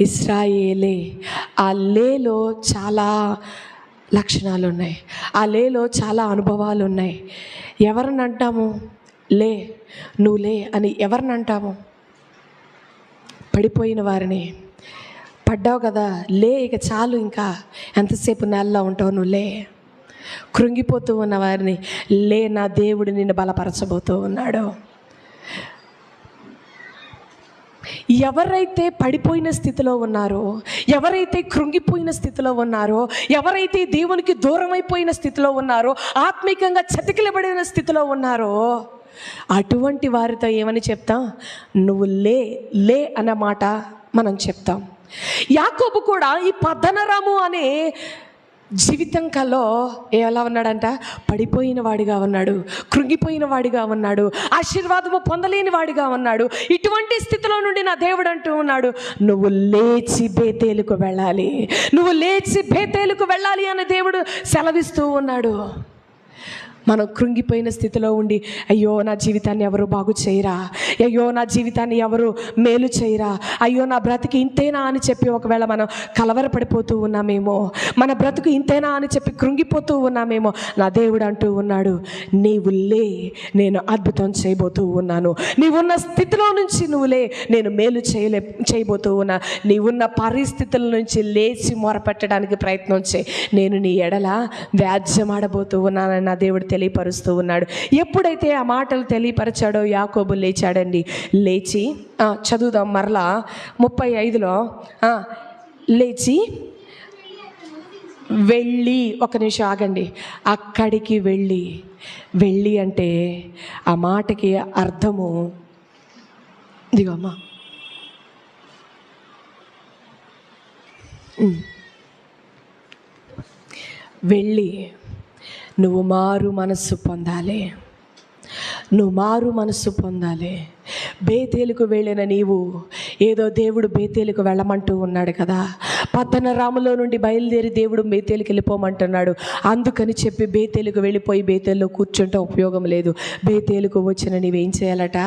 ఇశ్రాయేలే. ఆ లేలో చాలా లక్షణాలు ఉన్నాయి, ఆ లేలో చాలా అనుభవాలు ఉన్నాయి. ఎవరిని అంటాము లే, నువ్వు లే అని ఎవరిని అంటాము? పడిపోయిన వారిని. పడ్డావు కదా, లే, ఇక చాలు, ఇంకా ఎంతసేపు నెలలో ఉంటావు, నువ్వు లే. కృంగిపోతూ ఉన్న వారిని, లే, నా దేవుడు నిన్ను బలపరచబోతూ ఉన్నాడు. ఎవరైతే పడిపోయిన స్థితిలో ఉన్నారో, ఎవరైతే కృంగిపోయిన స్థితిలో ఉన్నారో, ఎవరైతే దేవునికి దూరం అయిపోయిన స్థితిలో ఉన్నారో, ఆత్మీకంగా చతికిలబడిన స్థితిలో ఉన్నారో, అటువంటి వారితో ఏమని చెప్తాం, నువ్వు లే లే అన్నమాట మనం చెప్తాం. యాకోబు కూడా ఈ పద్దనరాము అనే జీవితంలో ఎలా ఉన్నాడంట? పడిపోయిన వాడిగా ఉన్నాడు, కృంగిపోయిన వాడిగా ఉన్నాడు, ఆశీర్వాదము పొందలేని వాడిగా ఉన్నాడు. ఇటువంటి స్థితిలో నుండి నా దేవుడు అంటూ ఉన్నాడు, నువ్వు లేచి బేతేలుకు వెళ్ళాలి, నువ్వు లేచి బేతేలుకు వెళ్ళాలి అని దేవుడు సెలవిస్తూ ఉన్నాడు. మనం కృంగిపోయిన స్థితిలో ఉండి అయ్యో నా జీవితాన్ని ఎవరు బాగు చేయరా, అయ్యో నా జీవితాన్ని ఎవరు మేలు చేయరా, అయ్యో నా బ్రతుకు ఇంతేనా అని చెప్పి ఒకవేళ మనం కలవరపడిపోతూ ఉన్నామేమో, మన బ్రతుకు ఇంతేనా అని చెప్పి కృంగిపోతూ ఉన్నామేమో, నా దేవుడు అంటూ ఉన్నాడు, నీవు లే, నేను అద్భుతం చేయబోతూ ఉన్నాను. నీవున్న స్థితిలో నుంచి నువ్వు లే, నేను మేలు చేయబోతూ ఉన్నా. నీవున్న పరిస్థితుల నుంచి లేచి మొరపెట్టడానికి ప్రయత్నం చేయి, నేను నీ ఎడల వ్యాజ్యమాడబోతూ ఉన్నానని నా దేవుడు తెలియపరుస్తూ ఉన్నాడు. ఎప్పుడైతే ఆ మాటలు తెలియపరిచాడో యాకోబు లేచాడండి. లేచి చదువుదాం మరలా 35లో, లేచి వెళ్ళి, ఒక నిమిషం ఆగండి, అక్కడికి వెళ్ళి అంటే ఆ మాటకి అర్థము ఇదిగో అమ్మా, వెళ్ళి నువ్వు మారు మనస్సు పొందాలి, నువ్వు మారు మనస్సు పొందాలి. బేతేలుకు వెళ్ళిన నీవు ఏదో దేవుడు బేతేలుకు వెళ్ళమంటూ ఉన్నాడు కదా, పద్దనరాములో నుండి బయలుదేరి దేవుడు బేతేలుకి వెళ్ళిపోమంటున్నాడు. అందుకని చెప్పి బేతేలుకు వెళ్ళిపోయి బేతేల్లో కూర్చుంటే ఉపయోగం లేదు. బేతేలుకు వచ్చిన నీవేం చేయాలట?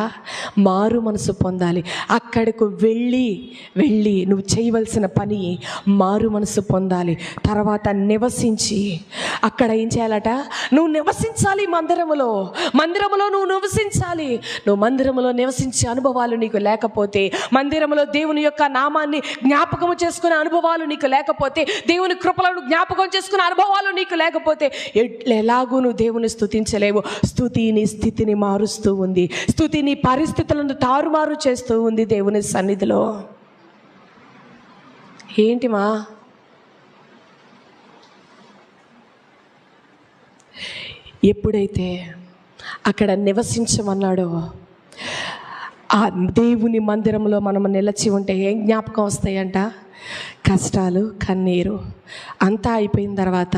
మారు మనసు పొందాలి. అక్కడకు వెళ్ళి నువ్వు చేయవలసిన పని మారు మనసు పొందాలి. తర్వాత నివసించి అక్కడ ఏం చేయాలట? నువ్వు నివసించాలి. మందిరములో నువ్వు నివసించాలి. నువ్వు మందిరములో నివసించే అనుభవాలు నీకు లేకపోతే, మందిరంలో దేవుని యొక్క నామాన్ని జ్ఞాపకము చేసుకునే అనుభవాలు నీకు లేకపోతే, దేవుని కృపలను జ్ఞాపకం చేసుకునే అనుభవాలు నీకు లేకపోతే ఎలాగూ నువ్వు దేవుని స్తుతించలేవు. స్తుతి నీ స్థితిని మారుస్తూ ఉంది, స్తుతి నీ పరిస్థితులను తారుమారు చేస్తూ ఉంది దేవుని సన్నిధిలో. ఏంటిమా ఎప్పుడైతే అక్కడ నివసించమన్నాడో, ఆ దేవుని మందిరంలో మనం నిలిచి ఉంటే ఏం జ్ఞాపకం వస్తాయంట? కష్టాలు, కన్నీరు అంతా అయిపోయిన తర్వాత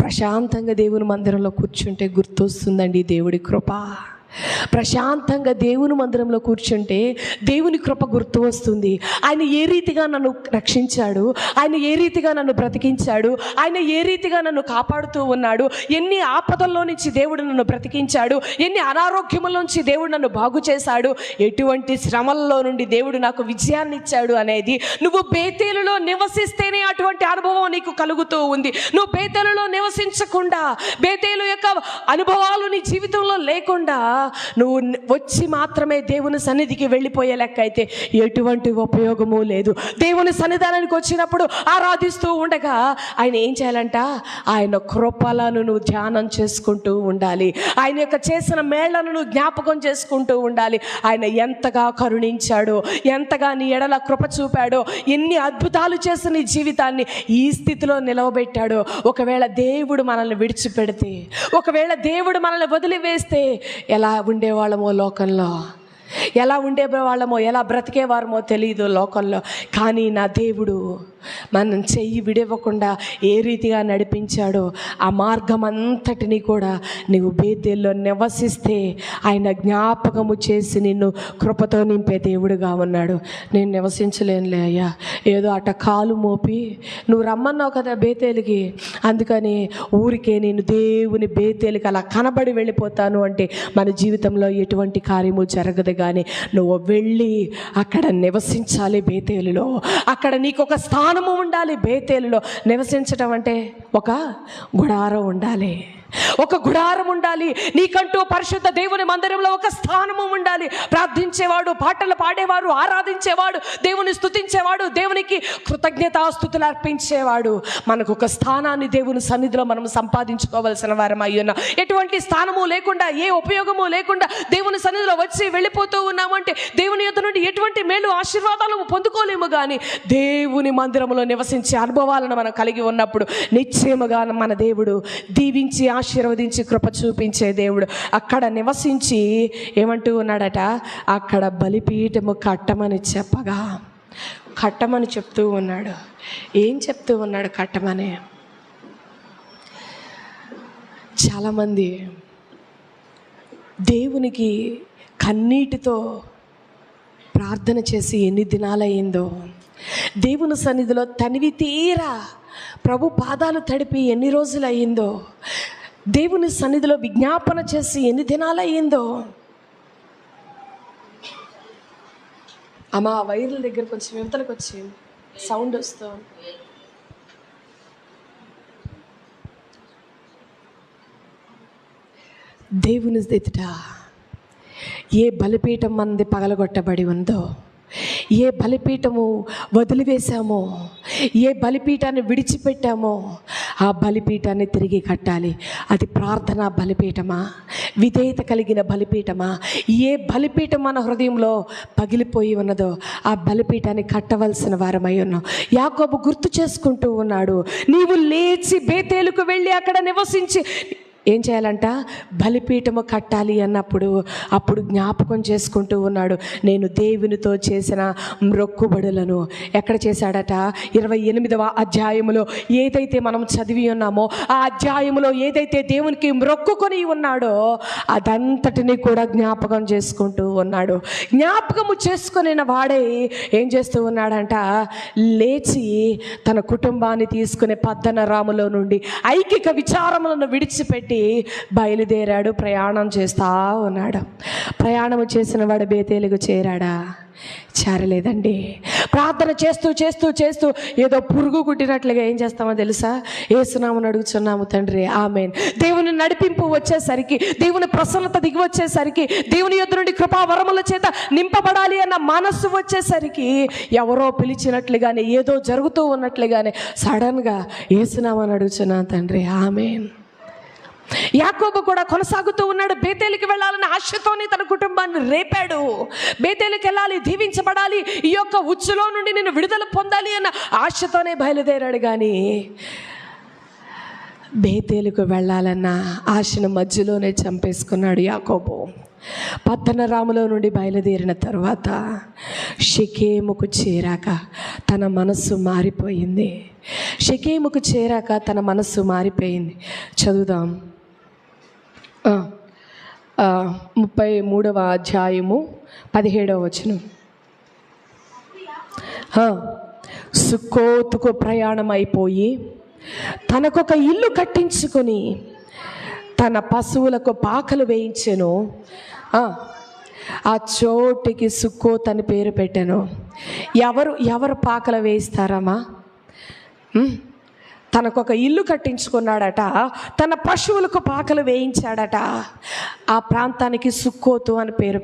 ప్రశాంతంగా దేవుని మందిరంలో కూర్చుంటే గుర్తొస్తుందండి దేవుడి కృప. ప్రశాంతంగా దేవుని మందిరంలో కూర్చుంటే దేవుని కృప గుర్తు వస్తుంది. ఆయన ఏ రీతిగా నన్ను రక్షించాడు, ఆయన ఏ రీతిగా నన్ను బ్రతికించాడు, ఆయన ఏ రీతిగా నన్ను కాపాడుతూ ఉన్నాడు, ఎన్ని ఆపదల్లో నుంచి దేవుడు నన్ను బ్రతికించాడు, ఎన్ని అనారోగ్యముల నుంచి దేవుడు నన్ను బాగు చేశాడు, ఎటువంటి శ్రమల్లో నుండి దేవుడు నాకు విజయాన్ని ఇచ్చాడు అనేది నువ్వు బేతేలులో నివసిస్తేనే అటువంటి అనుభవం నీకు కలుగుతూ ఉంది. నువ్వు బేతేలులో నివసించకుండా, బేతేలు యొక్క అనుభవాలు నీ జీవితంలో లేకుండా నువ్వు వచ్చి మాత్రమే దేవుని సన్నిధికి వెళ్ళిపోయే లెక్క అయితే ఎటువంటి ఉపయోగము లేదు. దేవుని సన్నిధానానికి వచ్చినప్పుడు ఆరాధిస్తూ ఉండగా ఆయన ఏం చేయాలంట? ఆయన కృపలను నువ్వు ధ్యానం చేసుకుంటూ ఉండాలి, ఆయన యొక్క చేసిన మేళ్లను నువ్వు జ్ఞాపకం చేసుకుంటూ ఉండాలి. ఆయన ఎంతగా కరుణించాడో, ఎంతగా నీ ఎడల కృప చూపాడో, ఎన్ని అద్భుతాలు చేసి నీ జీవితాన్ని ఈ స్థితిలో నిలవబెట్టాడో. ఒకవేళ దేవుడు మనల్ని విడిచిపెడితే, ఒకవేళ దేవుడు మనల్ని వదిలివేస్తే ఎలా ఉండేవాళ్ళమో లోకంలో, ఎలా ఉండేవాళ్ళమో, ఎలా బ్రతికేవారమో తెలియదు లోకంలో. కానీ నా దేవుడు మనం చెయ్యి విడవకుండా ఏ రీతిగా నడిపించాడో ఆ మార్గం అంతటినీ కూడా నీవు బేతేల్లో నివసిస్తే ఆయన జ్ఞాపకము చేసి నిన్ను కృపతో నింపే దేవుడుగా ఉన్నాడు. నేను నివసించలేనులే అయ్యా, ఏదో అట కాలు మోపి నువ్వు రమ్మన్నావు కదా బేతేలుకి, అందుకని ఊరికే నేను దేవుని బేతేలుకి అలా కనబడి వెళ్ళిపోతాను అంటే మన జీవితంలో ఎటువంటి కార్యము జరగదు. కానీ నువ్వు వెళ్ళి అక్కడ నివసించాలి. బేతేలులో అక్కడ నీకు ఒక స్థానము ఉండాలి. బేతేలులో నివసించటం అంటే ఒక గుడారం ఉండాలి, ఒక గుడారం ఉండాలి. నీకంటూ పరిశుద్ధ దేవుని మందిరంలో ఒక స్థానము ఉండాలి. ప్రార్థించేవాడు, పాటలు పాడేవాడు, ఆరాధించేవాడు, దేవుని స్తుతించేవాడు, దేవునికి కృతజ్ఞతాస్తుతులు అర్పించేవాడు, మనకు ఒక స్థానాన్ని దేవుని సన్నిధిలో మనం సంపాదించుకోవాల్సిన వారం అయ్యున్నా. ఎటువంటి స్థానము లేకుండా, ఏ ఉపయోగము లేకుండా దేవుని సన్నిధిలో వచ్చి వెళ్ళిపోతూ ఉన్నామంటే దేవుని యొద్ద నుండి ఎటువంటి మేలు ఆశీర్వాదాలు పొందుకోలేము. కానీ దేవుని మందిరంలో నివసించే అనుభవాలను మనం కలిగి ఉన్నప్పుడు నిశ్చయముగా మన దేవుడు దీవించి ఆశీర్వదించి కృప చూపించే దేవుడు. అక్కడ నివసించి ఏమంటూ ఉన్నాడట? అక్కడ బలిపీఠము కట్టమని చెప్పగా, కట్టమని చెప్తూ ఉన్నాడు. ఏం చెప్తూ ఉన్నాడు? కట్టమని చాలామంది దేవునికి కన్నీటితో ప్రార్థన చేసి ఎన్ని దినాలయ్యిందో, దేవుని సన్నిధిలో తనివి తీరా ప్రభు పాదాలు తడిపి ఎన్ని రోజులు అయ్యిందో, దేవుని సన్నిధిలో విజ్ఞాపన చేసి ఎన్ని దినాలయ్యిందో. అమ్మ ఆ వైర్ల దగ్గర కొంచెం యువతలకు వచ్చి సౌండ్ వస్తూ, దేవుని ఎదుట ఏ బలిపీఠం మనది పగలగొట్టబడి ఉందో, ఏ బలిపీఠము వదిలివేశామో, ఏ బలిపీఠాన్ని విడిచిపెట్టామో ఆ బలిపీఠాన్ని తిరిగి కట్టాలి. అది ప్రార్థనా బలిపీఠమా, విధేయత కలిగిన బలిపీఠమా? ఏ బలిపీఠం మన హృదయంలో పగిలిపోయి ఉన్నదో ఆ బలిపీఠాన్ని కట్టవలసిన వారమై ఉన్నాం. యాకోబు గుర్తు చేసుకుంటూ ఉన్నాడు, నీవు లేచి బేతేలుకు వెళ్ళి అక్కడ నివసించి ఏం చేయాలంట? బలిపీఠము కట్టాలి అన్నప్పుడు అప్పుడు జ్ఞాపకం చేసుకుంటూ ఉన్నాడు, నేను దేవునితో చేసిన మ్రొక్కుబడులను. ఎక్కడ చేశాడట? 28వ అధ్యాయములో ఏదైతే మనం చదివి ఉన్నామో ఆ అధ్యాయములో ఏదైతే దేవునికి మ్రొక్కుకొని ఉన్నాడో అదంతటిని కూడా జ్ఞాపకం చేసుకుంటూ ఉన్నాడు. జ్ఞాపకము చేసుకుని వాడే ఏం చేస్తూ ఉన్నాడంట? లేచి తన కుటుంబాన్ని తీసుకునే పద్దనరాములో నుండి ఐకిక విచారములను విడిచిపెట్టి బయలుదేరాడు. ప్రయాణం చేస్తా ఉన్నాడు. ప్రయాణము చేసిన వాడు బేతేలుకు చేరాడా? చేరలేదండి. ప్రార్థన చేస్తూ చేస్తూ చేస్తూ ఏదో పురుగు కుట్టినట్లుగా ఏం చేస్తామో తెలుసా? యేసునామమున అడుగుచున్నాము తండ్రి, ఆమేన్. దేవుని నడిపింపు వచ్చేసరికి, దేవుని ప్రసన్నత దిగి వచ్చేసరికి, దేవుని యొద్ద నుండి కృపావరముల చేత నింపబడాలి అన్న మనస్సు వచ్చేసరికి ఎవరో పిలిచినట్లుగానే ఏదో జరుగుతూ ఉన్నట్లుగానే సడన్గా యేసునామమున అడుగుచున్నాను తండ్రి, ఆమేన్. యాకోబు కూడా కొనసాగుతూ ఉన్నాడు. బేతేలుకి వెళ్ళాలని ఆశతోనే తన కుటుంబాన్ని రేపాడు. బేతేలుకి వెళ్ళాలి, దీవించబడాలి, ఈ యొక్క ఉచ్చులో నుండి నేను విడుదల పొందాలి అన్న ఆశతోనే బయలుదేరాడు. కానీ బేతేలుకు వెళ్ళాలన్న ఆశను మధ్యలోనే చంపేసుకున్నాడు యాకోబు. పద్దనరాములో నుండి బయలుదేరిన తర్వాత షెకెముకు చేరాక తన మనస్సు మారిపోయింది. షెకెముకు చేరాక తన మనస్సు మారిపోయింది. చదువుదాం. 33వ అధ్యాయము 17వ వచనం. సుక్కోతుకు ప్రయాణం అయిపోయి తనకొక ఇల్లు కట్టించుకొని తన పశువులకు పాకలు వేయించెను. ఆ చోటికి సుక్కోత్ అని పేరు పెట్టాను. ఎవరు పాకలు వేయిస్తారమ్మా? తనకొక ఇల్లు కట్టించుకున్నాడట, తన పశువులకు పాకలు వేయించాడట. ఆ ప్రాంతానికి సుక్కోతు అని పేరు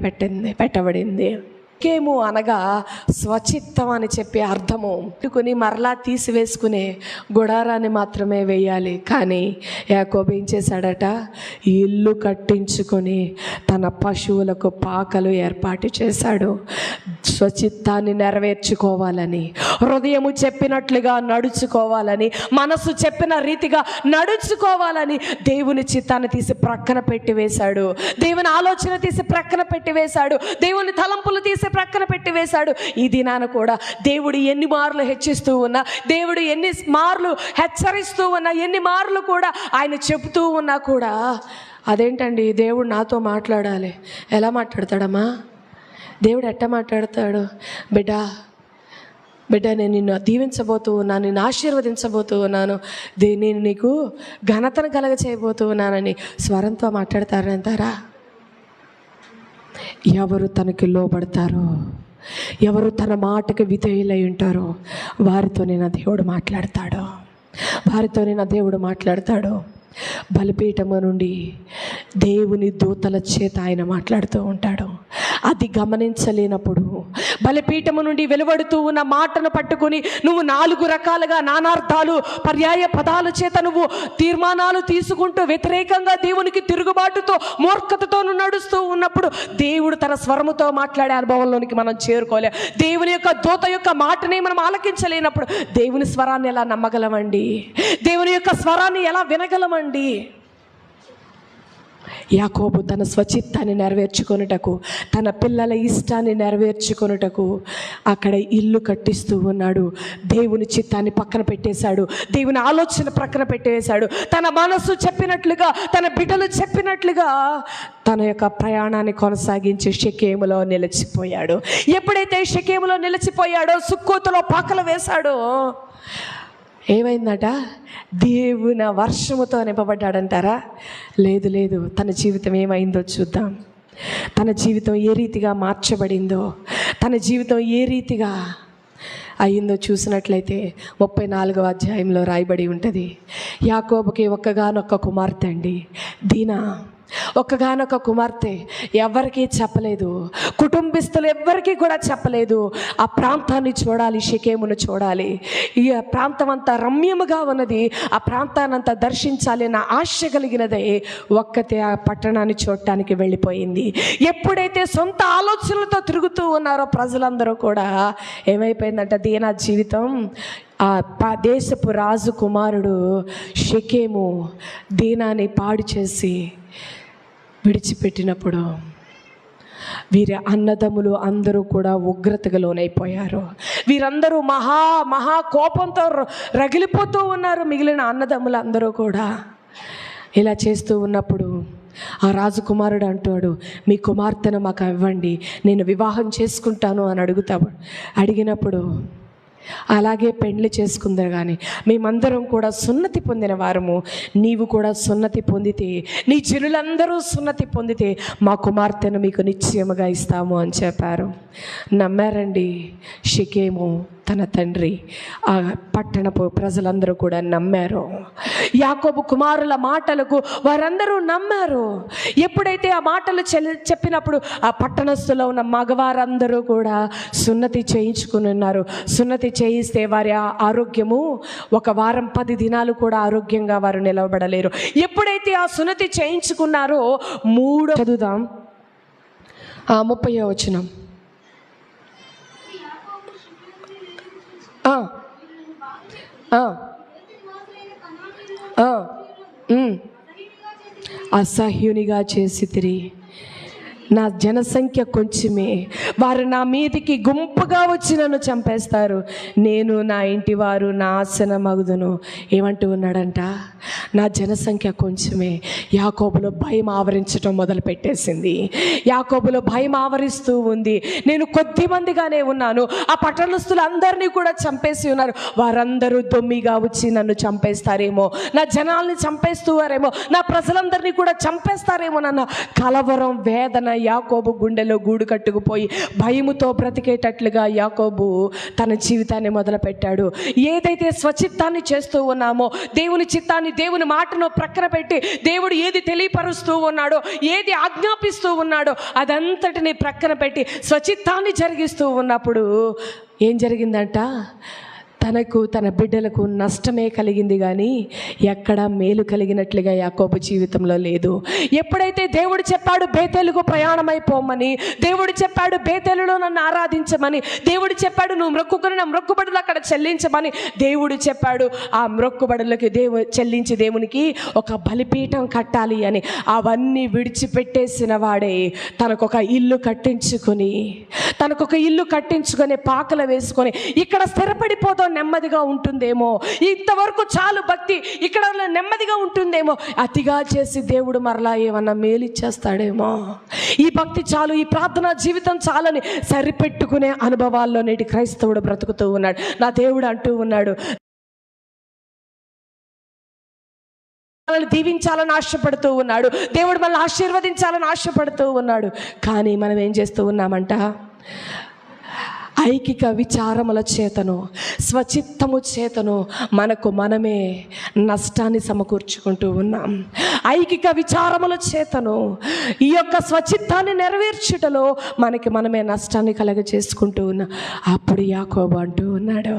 పెట్టబడింది. షెకెము అనగా స్వచిత్తం అని చెప్పే అర్థము. పెట్టుకుని మరలా తీసివేసుకునే గుడారాన్ని మాత్రమే వేయాలి. కానీ యాకోబు ఏం చేశాడట? ఇల్లు కట్టించుకొని తన పశువులకు పాకలు ఏర్పాటు చేశాడు. స్వచిత్తాన్ని నెరవేర్చుకోవాలని, హృదయము చెప్పినట్లుగా నడుచుకోవాలని, మనసు చెప్పిన రీతిగా నడుచుకోవాలని దేవుని చిత్తాన్ని తీసి ప్రక్కన పెట్టి వేశాడు. దేవుని ఆలోచన తీసి ప్రక్కన పెట్టి వేశాడు. దేవుని తలంపులు తీసి ప్రక్కన పెట్టి వేశాడు. ఈ దినాన కూడా దేవుడు ఎన్ని మార్లు హెచ్చిస్తూ ఉన్నా, దేవుడు ఎన్ని మార్లు హెచ్చరిస్తూ ఉన్నా, ఎన్ని మార్లు కూడా ఆయన చెబుతూ ఉన్నా కూడా అదేంటండి దేవుడు నాతో మాట్లాడాలి. ఎలా మాట్లాడతాడమ్మా? దేవుడు ఎట్ట మాట్లాడతాడు? బిడ్డ నేను నిన్ను దీవించబోతూ ఉన్నాను, నిన్ను ఆశీర్వదించబోతూ ఉన్నాను, నేను నీకు ఘనతను కలగ చేయబోతూ ఉన్నానని స్వరంతో మాట్లాడతారంటారా? ఎవరు తనకి లోబడతారో, ఎవరు తన మాటకి విధేయులై ఉంటారో వారితోనే నా దేవుడు మాట్లాడతాడు. బలిపీఠము నుండి దేవుని దూతల చేత ఆయన మాట్లాడుతూ ఉంటాడు. అది గమనించలేనప్పుడు బలిపీఠము నుండి వెలువడుతూ ఉన్న మాటను పట్టుకొని నువ్వు 4 రకాలుగా నానార్థాలు, పర్యాయ పదాల చేత నువ్వు తీర్మానాలు తీసుకుంటూ వ్యతిరేకంగా దేవునికి తిరుగుబాటుతో, మూర్ఖతతో నడుస్తూ ఉన్నప్పుడు దేవుడు తన స్వరముతో మాట్లాడే అనుభవంలోనికి మనం చేరుకోలేం. దేవుని యొక్క దూత యొక్క మాటని మనం ఆలకించలేనప్పుడు దేవుని స్వరాన్ని ఎలా నమ్మగలమండి? దేవుని యొక్క స్వరాన్ని ఎలా వినగలమండి? యాకోబు తన స్వచిత్తాన్ని నెరవేర్చుకొనుటకు, తన పిల్లల ఇష్టాన్ని నెరవేర్చుకొనుటకు అక్కడ ఇల్లు కట్టిస్తూ ఉన్నాడు. దేవుని చిత్తాన్ని పక్కన పెట్టేశాడు, దేవుని ఆలోచన పక్కన పెట్టేశాడు. తన మనసు చెప్పినట్లుగా, తన బిడ్డలు చెప్పినట్లుగా తన యొక్క ప్రయాణాన్ని కొనసాగించి షెకెములో నిలిచిపోయాడు. ఎప్పుడైతే షెకెములో నిలిచిపోయాడో, సుక్కోతులో పాకలు వేశాడో, ఏమైందట? దేవుని వర్షముతో నింపబడ్డాడంటారా? లేదు. తన జీవితం ఏమైందో చూద్దాం. తన జీవితం ఏ రీతిగా మార్చబడిందో, తన జీవితం ఏ రీతిగా అయిందో చూసినట్లయితే 34వ అధ్యాయంలో రాయబడి ఉంటుంది. యాకోబుకి ఒక్కగానొక్క కుమార్తె అండి, దీనా. ఒక్కగానొక్క కుమార్తె, ఎవరికీ చెప్పలేదు, కుటుంబస్తులు ఎవ్వరికీ కూడా చెప్పలేదు. ఆ ప్రాంతాన్ని చూడాలి, షెకెమును చూడాలి, ఈ ప్రాంతం అంతా రమ్యముగా ఉన్నది, ఆ ప్రాంతాన్ని అంతా దర్శించాలి అన్న ఆశ కలిగినదే ఒక్కతే ఆ పట్టణాన్ని చూడటానికి వెళ్ళిపోయింది. ఎప్పుడైతే సొంత ఆలోచనలతో తిరుగుతూ ఉన్నారో ప్రజలందరూ కూడా, ఏమైపోయిందంట? దీనా జీవితం, ఆ దేశపు రాజు కుమారుడు షెకెము దీనాని పాడు చేసి విడిచిపెట్టినప్పుడు వీరి అన్నదమ్ములు అందరూ కూడా ఉగ్రతకు లోనైపోయారు. వీరందరూ మహా కోపంతో రగిలిపోతూ ఉన్నారు. మిగిలిన అన్నదమ్ములు అందరూ కూడా ఇలా చేస్తూ ఉన్నప్పుడు ఆ రాజకుమారుడు అంటాడు, మీ కుమార్తెను మాకు ఇవ్వండి, నేను వివాహం చేసుకుంటాను అని అడిగినప్పుడు, అలాగే పెండ్లి చేసుకుందరు కానీ మేమందరం కూడా సున్నతి పొందిన వారము, నీవు కూడా సున్నతి పొందితే, నీ జనులందరూ సున్నతి పొందితే మా కుమార్తెను మీకు నిశ్చయముగా ఇస్తాము అని చెప్పారు. నమ్మారండి షెకెము, తన తండ్రి, ఆ పట్టణపు ప్రజలందరూ కూడా నమ్మారు. యాకోబు కుమారుల మాటలకు వారందరూ నమ్మారు. ఎప్పుడైతే ఆ మాటలు చెప్పినప్పుడు ఆ పట్టణస్థులో ఉన్న మగవారందరూ కూడా సున్నతి చేయించుకుని ఉన్నారు. సున్నతి చేయిస్తే వారి ఆరోగ్యము 1 వారం 10 దినాలు కూడా ఆరోగ్యంగా వారు నిలవబడలేరు. ఎప్పుడైతే ఆ సున్నతి చేయించుకున్నారో, 3 చదువుదాం, 30వ వచనం. అసహ్యునిగా చేసితిరి, నా జనసంఖ్య కొంచెమే, వారు నా మీదికి గుంపుగా వచ్చి నన్ను చంపేస్తారు, నేను నా ఇంటి వారు నాశనమగుదును. ఏమంటూ ఉన్నాడంట? నా జనసంఖ్య కొంచెమే. యాకోబులో భయం ఆవరించడం మొదలు పెట్టేసింది. యాకోబులో భయం ఆవరిస్తూ ఉంది. నేను కొద్ది మందిగానే ఉన్నాను, ఆ పట్టణస్థులందరినీ కూడా చంపేసి ఉన్నారు, వారందరూ దొమ్మిగా వచ్చి నన్ను చంపేస్తారేమో, నా జనాల్ని చంపేస్తారేమో, నా ప్రజలందరినీ కూడా చంపేస్తారేమోనన్న కలవరం, వేదన యాకోబు గుండెలో గూడు కట్టుకుపోయి భయముతో బ్రతికేటట్లుగా యాకోబు తన జీవితాన్ని మొదలుపెట్టాడు. ఏదైతే స్వచిత్తాన్ని చేస్తూ ఉన్నామో, దేవుని చిత్తాన్ని, దేవుని మాటను ప్రక్కన పెట్టి దేవుడు ఏది తెలియపరుస్తూ ఉన్నాడో, ఏది ఆజ్ఞాపిస్తూ ఉన్నాడో అదంతటిని ప్రక్కన పెట్టి స్వచిత్తాన్ని జరిగిస్తూ ఉన్నప్పుడు ఏం జరిగిందంట? తనకు, తన బిడ్డలకు నష్టమే కలిగింది కానీ ఎక్కడా మేలు కలిగినట్లుగా యాకోబు జీవితంలో లేదు. ఎప్పుడైతే దేవుడు చెప్పాడు బేతేలుకు ప్రయాణమైపోమని, దేవుడు చెప్పాడు బేతేలులో నన్ను ఆరాధించమని, దేవుడు చెప్పాడు నువ్వు మొక్కుకుని నా మొక్కుబడులు అక్కడ చెల్లించమని, దేవుడు చెప్పాడు ఆ మొక్కుబడులకి చెల్లించి దేవునికి ఒక బలిపీఠం కట్టాలి అని, అవన్నీ విడిచిపెట్టేసిన వాడే తనకొక ఇల్లు కట్టించుకొని పాకలు వేసుకొని ఇక్కడ స్థిరపడిపోతాం, నెమ్మదిగా ఉంటుందేమో, ఇంతవరకు చాలు భక్తి, ఇక్కడ నెమ్మదిగా ఉంటుందేమో, అతిగా చేసి దేవుడు మరలా ఏమన్నా మేలిచ్చేస్తాడేమో, ఈ భక్తి చాలు, ఈ ప్రార్థనా జీవితం చాలని సరిపెట్టుకునే అనుభవాల్లో నేటి క్రైస్తవుడు బ్రతుకుతూ ఉన్నాడు. నా దేవుడు అంటూ ఉన్నాడు, మనల్ని దీవించాలని ఆశపడుతూ ఉన్నాడు, దేవుడు మనల్ని ఆశీర్వదించాలని ఆశపడుతూ ఉన్నాడు. కానీ మనం ఏం చేస్తూ ఉన్నామంట? ఐకిక విచారముల చేతను, స్వచిత్తము చేతను మనకు మనమే నష్టాన్ని సమకూర్చుకుంటూ ఉన్నాం. ఐకిక విచారముల చేతను ఈ యొక్క స్వచిత్తాన్ని నెరవేర్చుటలో మనకి మనమే నష్టాన్ని కలగజేసుకుంటూ ఉన్నాం. అప్పుడు యాకోబు అంటూ ఉన్నాడు,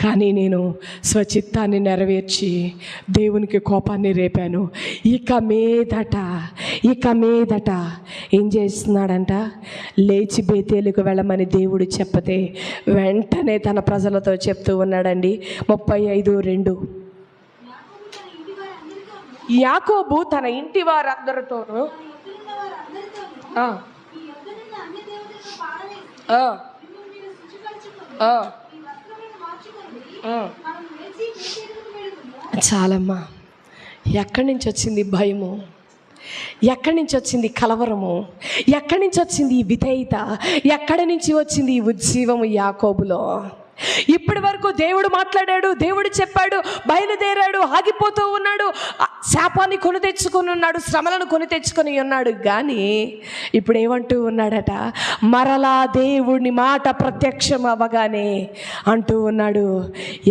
కానీ నేను స్వచిత్తాన్ని నెరవేర్చి దేవునికి కోపాన్ని రేపాను. ఇక మీదట ఏం చేస్తున్నాడంట? లేచి బేతేలుకు వెళ్ళమని దేవుడు చెప్పతే వెంటనే తన ప్రజలతో చెప్తూ ఉన్నాడండి. 35:2 యాకోబు తన ఇంటి వారందరితోనూ చాలమ్మా. ఎక్కడి నుంచి వచ్చింది భయము? ఎక్కడి నుంచి వచ్చింది కలవరము? ఎక్కడి నుంచి వచ్చింది ఈ విధేయత? ఎక్కడి నుంచి వచ్చింది ఈ ఉజ్జీవము యాకోబులో? ఇప్పటి వరకు దేవుడు మాట్లాడాడు, దేవుడు చెప్పాడు, బయలుదేరాడు, ఆగిపోతూ ఉన్నాడు, శాపాన్ని కొని తెచ్చుకొని ఉన్నాడు, శ్రమలను కొని తెచ్చుకొని ఉన్నాడు. కానీ ఇప్పుడు ఏమంటూ ఉన్నాడట? మరలా దేవుడిని మాట ప్రత్యక్షం అవ్వగానే అంటూ ఉన్నాడు,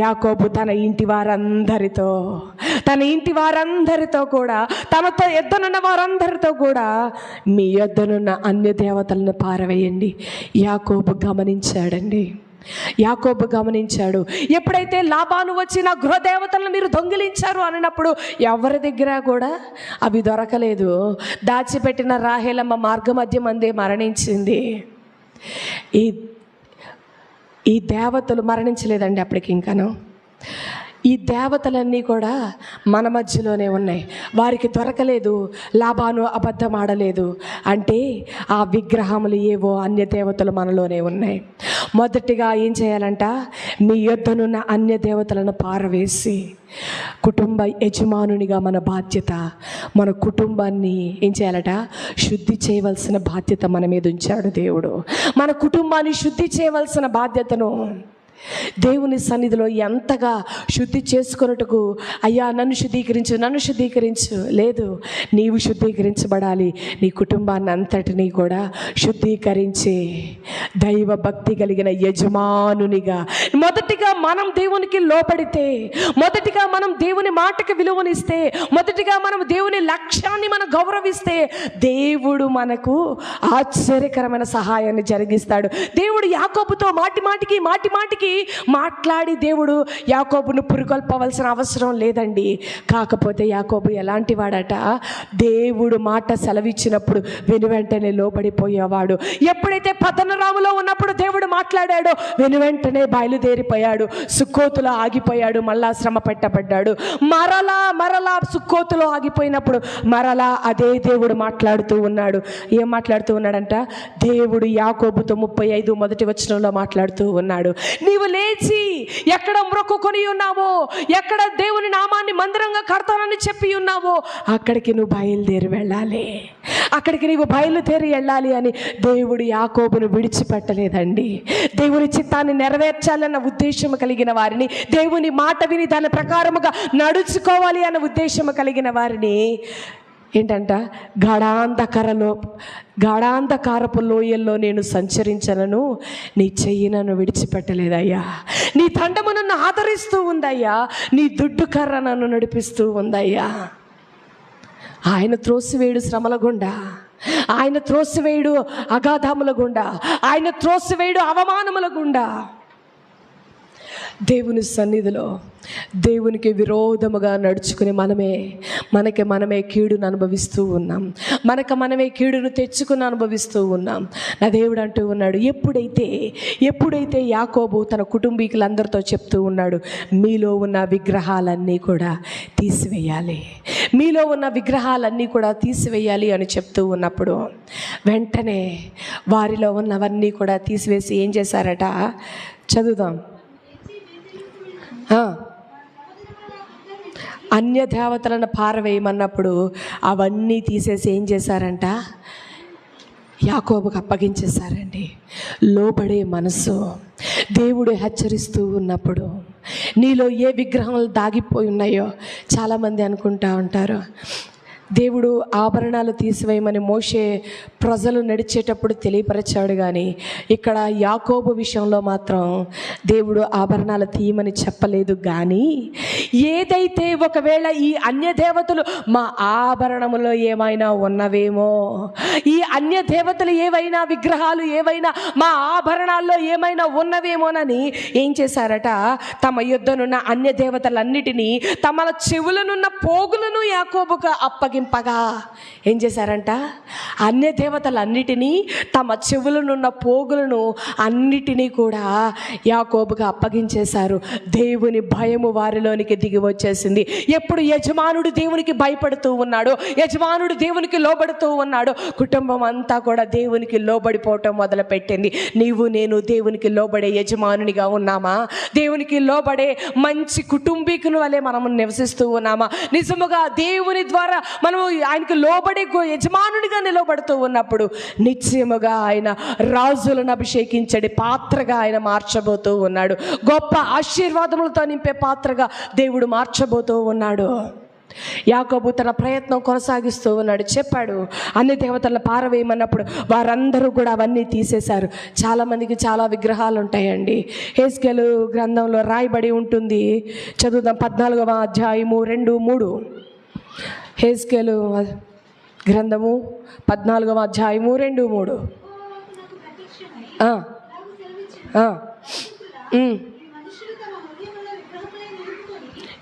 యాకోబు తన ఇంటి వారందరితో కూడా, తనతో ఎద్దనున్న వారందరితో కూడా, మీ ఎద్దనున్న అన్య దేవతలను పారవేయండి. యాకోబు గమనించాడు. ఎప్పుడైతే లాబాను వచ్చి నా గృహదేవతలను మీరు దొంగిలించారు అన్నప్పుడు ఎవరి దగ్గర కూడా అవి దొరకలేదు. దాచిపెట్టిన రాహేలమ్మ మార్గమధ్యం అందే మరణించింది. ఈ దేవతలు మరణించలేదండి అప్పటికి ఇంకాను. ఈ దేవతలన్నీ కూడా మన మధ్యలోనే ఉన్నాయి, వారికి దొరకలేదు. లాబాను అబద్ధం ఆడలేదు అంటే ఆ విగ్రహములు ఏవో అన్య దేవతలు మనలోనే ఉన్నాయి. మొదటిగా ఏం చేయాలంట? మీ యొద్దనున్న అన్య దేవతలను పారవేసి, కుటుంబ యజమానునిగా మన బాధ్యత, మన కుటుంబాన్ని ఏం చేయాలట? శుద్ధి చేయవలసిన బాధ్యత మన మీద ఉంచాడు దేవుడు. మన కుటుంబాన్ని శుద్ధి చేయవలసిన బాధ్యతను దేవుని సన్నిధిలో ఎంతగా శుద్ధి చేసుకొనుటకు, అయ్యా నన్ను శుద్ధీకరించు లేదు, నీవు శుద్ధీకరించబడాలి. నీ కుటుంబాన్ని అంతటినీ కూడా శుద్ధీకరించి దైవ భక్తి కలిగిన యజమానునిగా మొదటిగా మనం దేవునికి లోపడితే, మొదటిగా మనం దేవుని మాటకి విలువనిస్తే, మొదటిగా మనం దేవుని లక్ష్యాన్ని మనం గౌరవిస్తే, దేవుడు మనకు ఆశ్చర్యకరమైన సహాయాన్ని జరిగిస్తాడు. దేవుడు యాకోబుతో మాటిమాటికి మాట్లాడి దేవుడు యాకోబును పురికొల్పవలసిన అవసరం లేదండి. కాకపోతే యాకోబు ఎలాంటి వాడట? దేవుడు మాట సెలవిచ్చినప్పుడు వెనువెంటనే లోబడిపోయేవాడు. ఎప్పుడైతే పతనరాములో ఉన్నప్పుడు దేవుడు మాట్లాడాడో వెనువెంటనే బయలుదేరిపోయాడు. సుక్కోతులో ఆగిపోయాడు, మళ్ళా శ్రమ పెట్టబడ్డాడు. మరలా సుక్కోతులో ఆగిపోయినప్పుడు మరలా అదే దేవుడు మాట్లాడుతూ ఉన్నాడు. ఏం మాట్లాడుతూ ఉన్నాడంట? దేవుడు యాకోబుతో 35 మొదటి వచనంలో మాట్లాడుతూ ఉన్నాడు, నీవు లేచి ఎక్కడ మొక్కుకొని ఉన్నావో, ఎక్కడ దేవుని నామాన్ని మందిరంగా కడతానని చెప్పి ఉన్నావో అక్కడికి నువ్వు బయలుదేరి వెళ్ళాలి అని దేవుడు యాకోబును విడిచిపెట్టలేదండి. దేవుని చిత్తాన్ని నెరవేర్చాలన్న ఉద్దేశం కలిగిన వారిని, దేవుని మాట విని దాని ప్రకారముగా నడుచుకోవాలి అన్న ఉద్దేశం కలిగిన వారిని ఏంటంట? గాఢాంధకారపు లోయల్లో నేను సంచరించనను, నీ చెయ్యి నన్ను విడిచిపెట్టలేదయ్యా, నీ దండము నన్ను ఆదరిస్తూ ఉందయ్యా, నీ దుడ్డు కర్ర నన్ను నడిపిస్తూ ఉందయ్యా. ఆయన త్రోసివేడు శ్రమల గుండా, ఆయన త్రోసివేడు అగాధముల గుండా, ఆయన త్రోసివేడు అవమానముల గుండా దేవుని సన్నిధిలో దేవునికి విరోధముగా నడుచుకుని మనమే కీడును అనుభవిస్తూ ఉన్నాం, మనమే కీడును తెచ్చుకుని అనుభవిస్తూ ఉన్నాం. నా దేవుడు అంటూ ఉన్నాడు, ఎప్పుడైతే యాకోబు తన కుటుంబీకులందరితో చెప్తూ ఉన్నాడు, మీలో ఉన్న విగ్రహాలన్నీ కూడా తీసివేయాలి అని చెప్తూ ఉన్నప్పుడు వెంటనే వారిలో ఉన్నవన్నీ కూడా తీసివేసి ఏం చేశారట? చదువుదాం. అన్య దేవతలను పారవేయమన్నప్పుడు అవన్నీ తీసేసి ఏం చేశారంట? యాకోబుకు అప్పగించేశారండి. లోబడే మనసు. దేవుడు హెచ్చరిస్తూ ఉన్నప్పుడు నీలో ఏ విగ్రహాలు దాగిపోయి ఉన్నాయో చాలామంది అనుకుంటా ఉంటారు. దేవుడు ఆభరణాలు తీసివేయమని మోషే ప్రజలు నడిచేటప్పుడు తెలియపరిచాడు, కానీ ఇక్కడ యాకోబు విషయంలో మాత్రం దేవుడు ఆభరణాలు తీయమని చెప్పలేదు. కానీ ఏదైతే ఒకవేళ ఈ అన్య దేవతలు మా ఆభరణములో ఏమైనా ఉన్నవేమో, ఈ అన్య దేవతలు ఏవైనా విగ్రహాలు ఏవైనా మా ఆభరణాల్లో ఏమైనా ఉన్నవేమోనని ఏం చేశారట? తమ యుద్ధనున్న అన్య దేవతలన్నిటినీ, తమ చెవులనున్న పోగులను యాకోబుకు అప్పగించారు. అప్పగింపగా ఏం చేశారంట, అన్య దేవతలన్నిటినీ తమ చెవులనున్న పోగులను అన్నిటినీ కూడా యాకోబుకు అప్పగించేశారు. దేవుని భయము వారిలోనికి దిగి వచ్చేసింది. ఎప్పుడు యజమానుడు దేవునికి భయపడుతూ ఉన్నాడు, యజమానుడు దేవునికి లోబడుతూ ఉన్నాడు, కుటుంబం అంతా కూడా దేవునికి లోబడిపోవటం మొదలుపెట్టింది. నీవు నేను దేవునికి లోబడే యజమానునిగా ఉన్నామా? దేవునికి లోబడే మంచి కుటుంబీకుని వలె మనము నివసిస్తూ ఉన్నామా? నిజముగా దేవుని ద్వారా మనము ఆయనకు లోబడే యజమానునిగా నిలబడుతూ ఉన్నప్పుడు నిశ్చయముగా ఆయన రాజులను అభిషేకించడి పాత్రగా ఆయన మార్చబోతూ ఉన్నాడు. గొప్ప ఆశీర్వాదములతో నింపే పాత్రగా దేవుడు మార్చబోతూ ఉన్నాడు. యాకోబు తన ప్రయత్నం కొనసాగిస్తూ ఉన్నాడు. చెప్పాడు, అన్ని దేవతలను పారవేయమన్నప్పుడు వారందరూ కూడా అవన్నీ తీసేశారు. చాలామందికి చాలా విగ్రహాలు ఉంటాయండి. హెస్కేలు గ్రంథంలో రాయబడి ఉంటుంది. చదువుదాం, 14వ అధ్యాయము 2-3. హెస్కేలు గ్రంథము 14వ అధ్యాయము 2-3.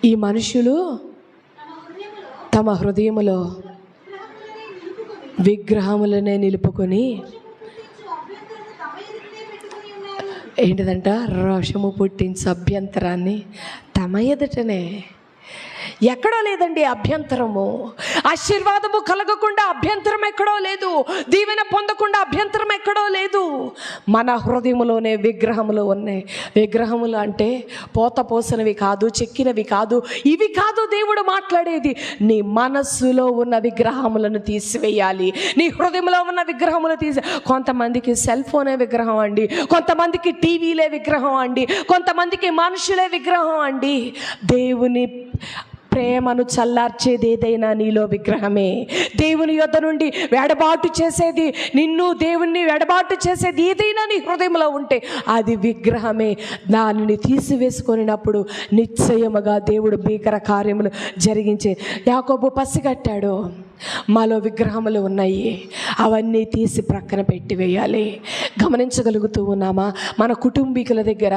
ఈ మనుషులు తమ హృదయములో విగ్రహములనే నిలుపుకొని ఏంటిదంట, రోషము పుట్టించు అభ్యంతరాన్ని తమ ఎదుటనే. ఎక్కడో లేదండి అభ్యంతరము. ఆశీర్వాదము కలగకుండా అభ్యంతరం ఎక్కడో లేదు. దీవెన పొందకుండా అభ్యంతరం ఎక్కడో లేదు. మన హృదయములోనే విగ్రహములు ఉన్నాయి. విగ్రహములు అంటే పోత పోసినవి కాదు, చెక్కినవి కాదు, ఇవి కాదు దేవుడు మాట్లాడేది. నీ మనస్సులో ఉన్న విగ్రహములను తీసివేయాలి. నీ హృదయంలో ఉన్న విగ్రహములు కొంతమందికి సెల్ ఫోనే విగ్రహం అండి, కొంతమందికి టీవీలే విగ్రహం అండి, కొంతమందికి మనుషులే విగ్రహం అండి. దేవుని ప్రేమను చల్లార్చేది ఏదైనా నీలో విగ్రహమే. దేవుని యొద్ద నుండి వెడబాటు చేసేది, నిన్ను దేవుణ్ణి వెడబాటు చేసేది ఏదైనా నీ హృదయంలో ఉంటే అది విగ్రహమే. దానిని తీసివేసుకొనినప్పుడు నిశ్చయముగా దేవుడు భీకర కార్యములు జరిగించే. యాకోబు పసిగట్టాడు, మాలో విగ్రహములు ఉన్నాయి, అవన్నీ తీసి ప్రక్కన పెట్టివేయాలి. గమనించగలుగుతూ ఉన్నామా? మన కుటుంబీకుల దగ్గర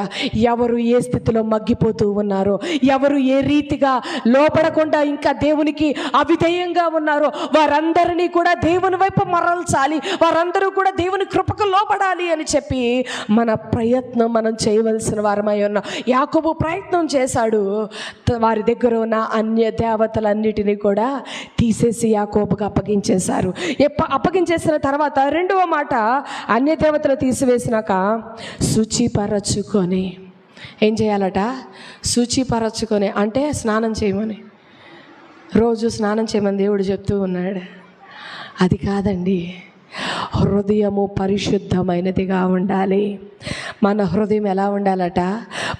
ఎవరు ఏ స్థితిలో మగ్గిపోతూ ఉన్నారో, ఎవరు ఏ రీతిగా లోపడకుండా ఇంకా దేవునికి అవిధేయంగా ఉన్నారో వారందరినీ కూడా దేవుని వైపు మరల్చాలి, వారందరూ కూడా దేవుని కృపకు లోపడాలి అని చెప్పి మన ప్రయత్నం మనం చేయవలసిన వారమై ఉన్నాం. యాకోబు ప్రయత్నం చేశాడు. వారి దగ్గర ఉన్న అన్య దేవతలన్నిటినీ కూడా తీసేసి యాకోబుకు అప్పగించేశారు. అప్పగించేసిన తర్వాత రెండవ మాట, అన్య దేవతలు తీసివేసినాక శుచిపరచుకొని ఏం చేయాలట? శుచిపరచుకొని అంటే స్నానం చేయమని, రోజు స్నానం చేయమని దేవుడు చెప్తూ ఉన్నాడు. అది కాదండి, హృదయము పరిశుద్ధమైనదిగా ఉండాలి. మన హృదయం ఎలా ఉండాలట?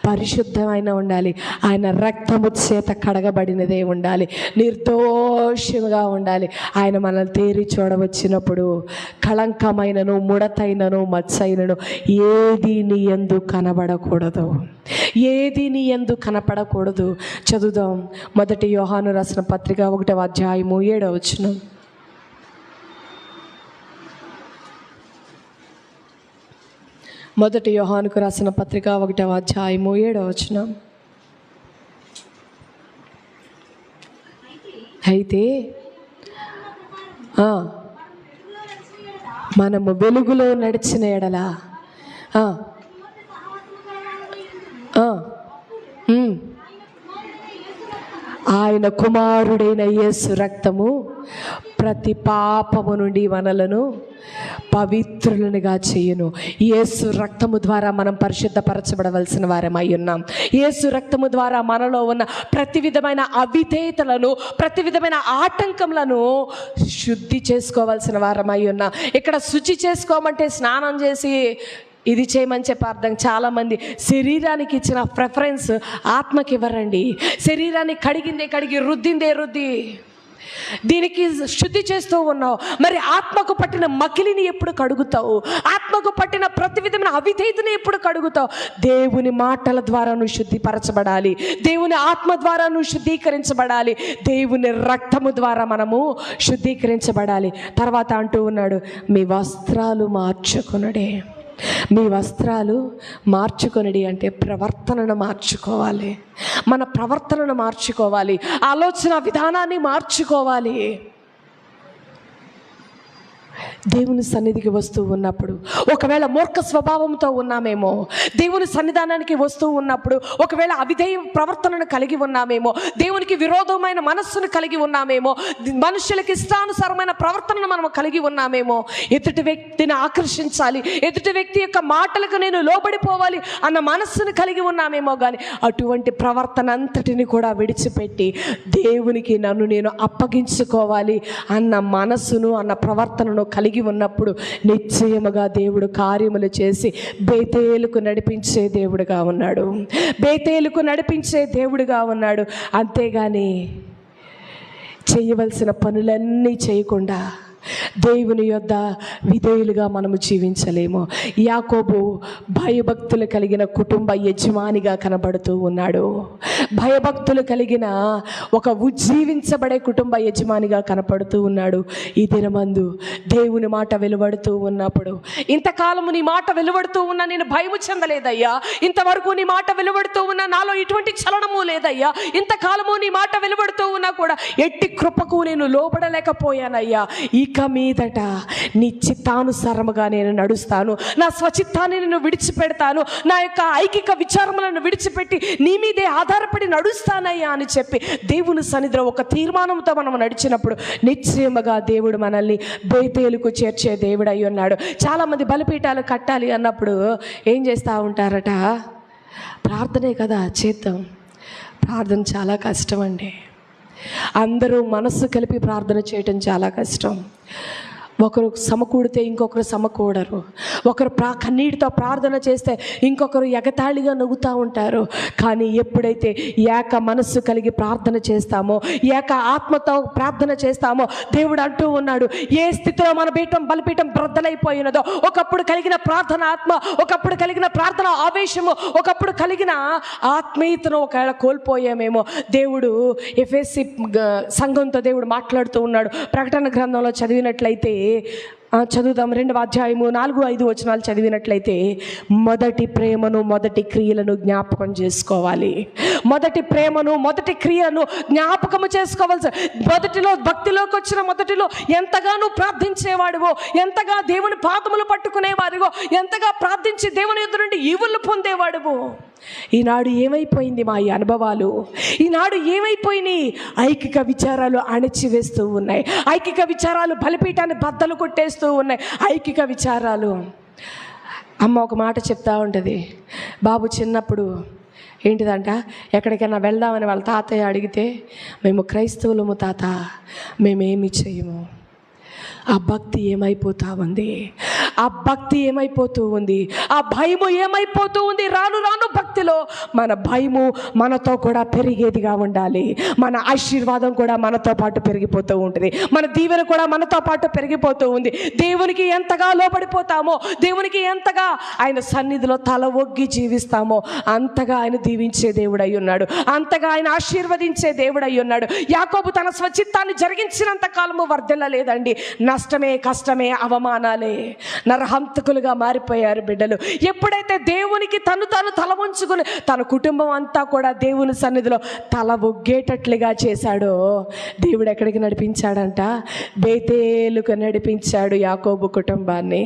పరిశుద్ధమైన ఉండాలి. ఆయన రక్తము చేత కడగబడినదే ఉండాలి, నిర్దోషంగా ఉండాలి. ఆయన మనల్ని తేరి చూడవచ్చినప్పుడు కళంకమైనను, ముడతైనను, మచ్చైనను ఏది నీ యందు కనబడకూడదు, ఏది నీ యందు కనపడకూడదు. చదువుదాం, 1 యోహాను రాసిన పత్రిక 1వ అధ్యాయము 7వ వచనం. 1 యోహానుకు రాసిన పత్రిక 1వ అధ్యాయము 7వ వచనం. అయితే మనము వెలుగులో నడిచిన ఎడల ఆయన కుమారుడైన యేసు రక్తము ప్రతి పాపము నుండి మనలను పవిత్రులనుగా చేయును. యేసు రక్తము ద్వారా మనం పరిశుద్ధపరచబడవలసిన వారమై ఉన్నాం. యేసు రక్తము ద్వారా మనలో ఉన్న ప్రతి విధమైన అవిధేయతలను, ప్రతి విధమైన ఆటంకములను శుద్ధి చేసుకోవాల్సిన వారమై ఉన్నాం. ఇక్కడ శుచి చేసుకోమంటే స్నానం చేసి ఇది చేయమని చెప్పి అర్థం. చాలామంది శరీరానికి ఇచ్చిన ప్రిఫరెన్స్ ఆత్మకి ఇవ్వరండి. శరీరాన్ని కడిగి రుద్దిందే రుద్ది దీనికి శుద్ధి చేస్తూ ఉన్నావు, మరి ఆత్మకు పట్టిన మకిలిని ఎప్పుడు కడుగుతావు? ఆత్మకు పట్టిన ప్రతి విధమైన అవిధేయతని ఎప్పుడు కడుగుతావు? దేవుని మాటల ద్వారా నువ్వు శుద్ధిపరచబడాలి, దేవుని ఆత్మ ద్వారా నువ్వు శుద్ధీకరించబడాలి, దేవుని రక్తము ద్వారా మనము శుద్ధీకరించబడాలి. తర్వాత అంటూ ఉన్నాడు, మీ వస్త్రాలు మార్చుకొనుడే. మీ వస్త్రాలు మార్చుకొనిడి అంటే ప్రవర్తనను మార్చుకోవాలి, మన ప్రవర్తనను మార్చుకోవాలి, ఆలోచన విధానాన్ని మార్చుకోవాలి. దేవుని సన్నిధికి వస్తూ ఉన్నప్పుడు ఒకవేళ మూర్ఖ స్వభావంతో ఉన్నామేమో, దేవుని సన్నిధానానికి వస్తూ ఉన్నప్పుడు ఒకవేళ అవిధేయ ప్రవర్తనను కలిగి ఉన్నామేమో, దేవునికి విరోధమైన మనస్సును కలిగి ఉన్నామేమో, మనుషులకి ఇష్టానుసారమైన ప్రవర్తనను మనం కలిగి ఉన్నామేమో, ఎదుటి వ్యక్తిని ఆకర్షించాలి, ఎదుటి వ్యక్తి యొక్క మాటలకు నేను లోబడిపోవాలి అన్న మనస్సును కలిగి ఉన్నామేమో, కానీ అటువంటి ప్రవర్తన అంతటిని కూడా విడిచిపెట్టి దేవునికి నన్ను నేను అప్పగించుకోవాలి అన్న మనస్సును అన్న ప్రవర్తనను కలిగి ఉన్నప్పుడు నిశ్చయముగా దేవుడు కార్యములు చేసి బేతేలుకు నడిపించే దేవుడుగా ఉన్నాడు, బేతేలుకు నడిపించే దేవుడుగా ఉన్నాడు. అంతేగాని చేయవలసిన పనులన్నీ చేయకుండా దేవుని యొద్ద విధేయులుగా మనము జీవించలేము. యాకోబు భయభక్తులు కలిగిన కుటుంబ యజమానిగా కనబడుతూ ఉన్నాడు, భయభక్తులు కలిగిన ఒక ఉజ్జీవించబడే కుటుంబ యజమానిగా కనపడుతూ ఉన్నాడు. ఈ దినమందు దేవుని మాట వెలువడుతూ ఉన్నప్పుడు, ఇంతకాలము నీ మాట వెలువడుతూ ఉన్నా నేను భయము చెందలేదయ్యా, ఇంతవరకు నీ మాట వెలువడుతూ ఉన్నా నాలో ఎటువంటి చలనము లేదయ్యా, ఇంతకాలము నీ మాట వెలువడుతూ ఉన్నా కూడా ఎట్టి కృపకు నేను లోబడలేకపోయానయ్యా, ఇక మీదట నీ చిత్తానుసారముగా నేను నడుస్తాను, నా స్వచిత్తాన్ని నేను విడిచిపెడతాను, నా యొక్క ఐకిక విచారములను విడిచిపెట్టి నీ మీదే ఆధారపడి నడుస్తానయ్యా అని చెప్పి దేవుని సన్నిధిలో ఒక తీర్మానంతో మనం నడిచినప్పుడు నిశ్చయముగా దేవుడు మనల్ని బేతేలుకు చేర్చే దేవుడు అయి ఉన్నాడు. చాలామంది బలిపీఠాలు కట్టాలి అన్నప్పుడు ఏం చేస్తూ ఉంటారట, ప్రార్థనే కదా చేద్దాం. ప్రార్థన చాలా కష్టం అండి. అందరూ మనస్సు కలిపి ప్రార్థన చేయటం చాలా కష్టం. ఒకరు సమకూడితే ఇంకొకరు సమకూడరు, ఒకరు కన్నీటితో ప్రార్థన చేస్తే ఇంకొకరు ఎగతాళిగా నవ్వుతూ ఉంటారు. కానీ ఎప్పుడైతే ఏక మనస్సు కలిగి ప్రార్థన చేస్తామో, ఏక ఆత్మతో ప్రార్థన చేస్తామో, దేవుడు అంటూ ఉన్నాడు, ఏ స్థితిలో మన బలిపీఠం బ్రద్దలైపోయినదో, ఒకప్పుడు కలిగిన ప్రార్థన ఆత్మ, ఒకప్పుడు కలిగిన ప్రార్థన ఆవేశము, ఒకప్పుడు కలిగిన ఆత్మీయతను ఒకవేళ కోల్పోయామేమో, దేవుడు ఎఫెసీ సంఘంతో దేవుడు మాట్లాడుతూ ఉన్నాడు. ప్రకటన గ్రంథంలో చదివినట్లయితే చదువుదాం, 2వ అధ్యాయము 4-5 వచనాలు చదివినట్లయితే, మొదటి ప్రేమను మొదటి క్రియలను జ్ఞాపకం చేసుకోవాలి. మొదటి ప్రేమను మొదటి క్రియలను జ్ఞాపకము చేసుకోవాల్సి, మొదటిలో భక్తిలోకి వచ్చిన మొదటిలో ఎంతగానో ప్రార్థించేవాడివో, ఎంతగా దేవుని పాదములు పట్టుకునేవాడివో, ఎంతగా ప్రార్థించి దేవుని ఎదురు నుండి ఈవులు పొందేవాడివో, ఈనాడు ఏమైపోయింది మా ఈ అనుభవాలు? ఈనాడు ఏమైపోయినాయి? ఐకిక విచారాలు అణిచివేస్తూ ఉన్నాయి, ఐకిక విచారాలు బలిపీఠాన్ని బద్దలు కొట్టేస్తూ ఉన్నాయి. ఐకిక విచారాలు. అమ్మ ఒక మాట చెప్తా ఉంటుంది, బాబు చిన్నప్పుడు ఏంటిదంట, ఎక్కడికైనా వెళ్దామని వాళ్ళ తాతయ్య అడిగితే, మేము క్రైస్తవులము తాత, మేమేమి చేయము. ఆ భక్తి ఏమైపోతా ఉంది, ఆ భక్తి ఏమైపోతూ ఉంది, ఆ భయము ఏమైపోతూ ఉంది. రాను రాను భక్తిలో మన భయము మనతో కూడా పెరిగేదిగా ఉండాలి, మన ఆశీర్వాదం కూడా మనతో పాటు పెరిగిపోతూ ఉంటుంది, మన దీవెన కూడా మనతో పాటు పెరిగిపోతూ ఉంది. దేవునికి ఎంతగా లోబడిపోతామో, దేవునికి ఎంతగా ఆయన సన్నిధిలో తల ఒగ్గి జీవిస్తామో అంతగా ఆయన దీవించే దేవుడై ఉన్నాడు, అంతగా ఆయన ఆశీర్వదించే దేవుడై ఉన్నాడు. యాకోబు తన స్వచిత్తాన్ని జరిగించినంత కాలము వర్ధిల్లలేదండి. నష్టమే, కష్టమే, అవమానాలే, నరహంతకులుగా మారిపోయారు బిడ్డలు. ఎప్పుడైతే దేవునికి తను తల వంచుకుని తన కుటుంబం అంతా కూడా దేవుని సన్నిధిలో తల ఒగ్గేటట్లుగా చేశాడో, దేవుడు ఎక్కడికి నడిపించాడంట? బేతేలుకు నడిపించాడు యాకోబు కుటుంబాన్ని.